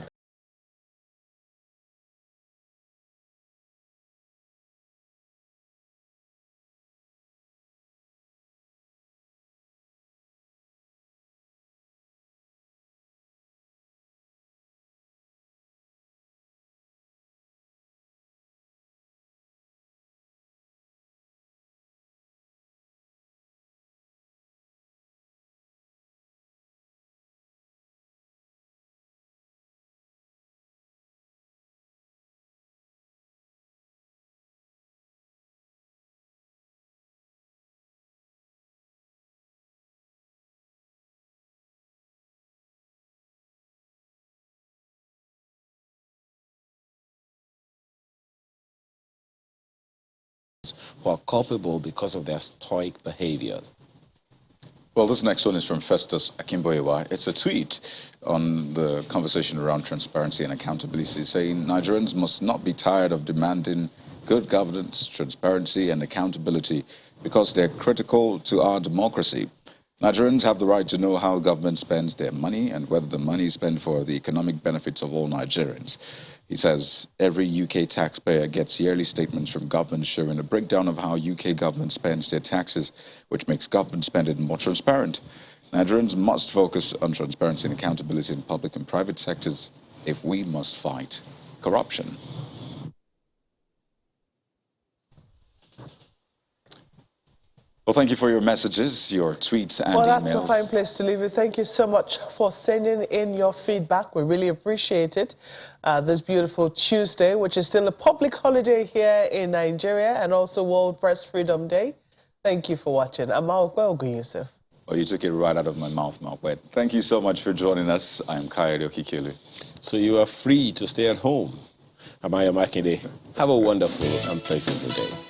Who are culpable because of their stoic behaviors. Well, this next one is from Festus Akimboyewa. It's a tweet on the conversation around transparency and accountability, saying Nigerians must not be tired of demanding good governance, transparency, and accountability because they're critical to our democracy. Nigerians have the right to know how government spends their money and whether the money is spent for the economic benefits of all Nigerians. He says every UK taxpayer gets yearly statements from government showing a breakdown of how UK government spends their taxes, which makes government spending more transparent. Nigerians must focus on transparency and accountability in public and private sectors if we must fight corruption. Well, thank you for your messages, your tweets and emails. Well, that's a fine place to leave it. Thank you so much for sending in your feedback. We really appreciate it. This beautiful Tuesday, which is still a public holiday here in Nigeria and also World Press Freedom Day. Thank you for watching. I'm Aokwe Yusuf. Oh, you took it right out of my mouth, Mawet. Thank you so much for joining us. I'm Kayode Okikelu. So you are free to stay at home. Amaya Makinde, have a wonderful and pleasurable day.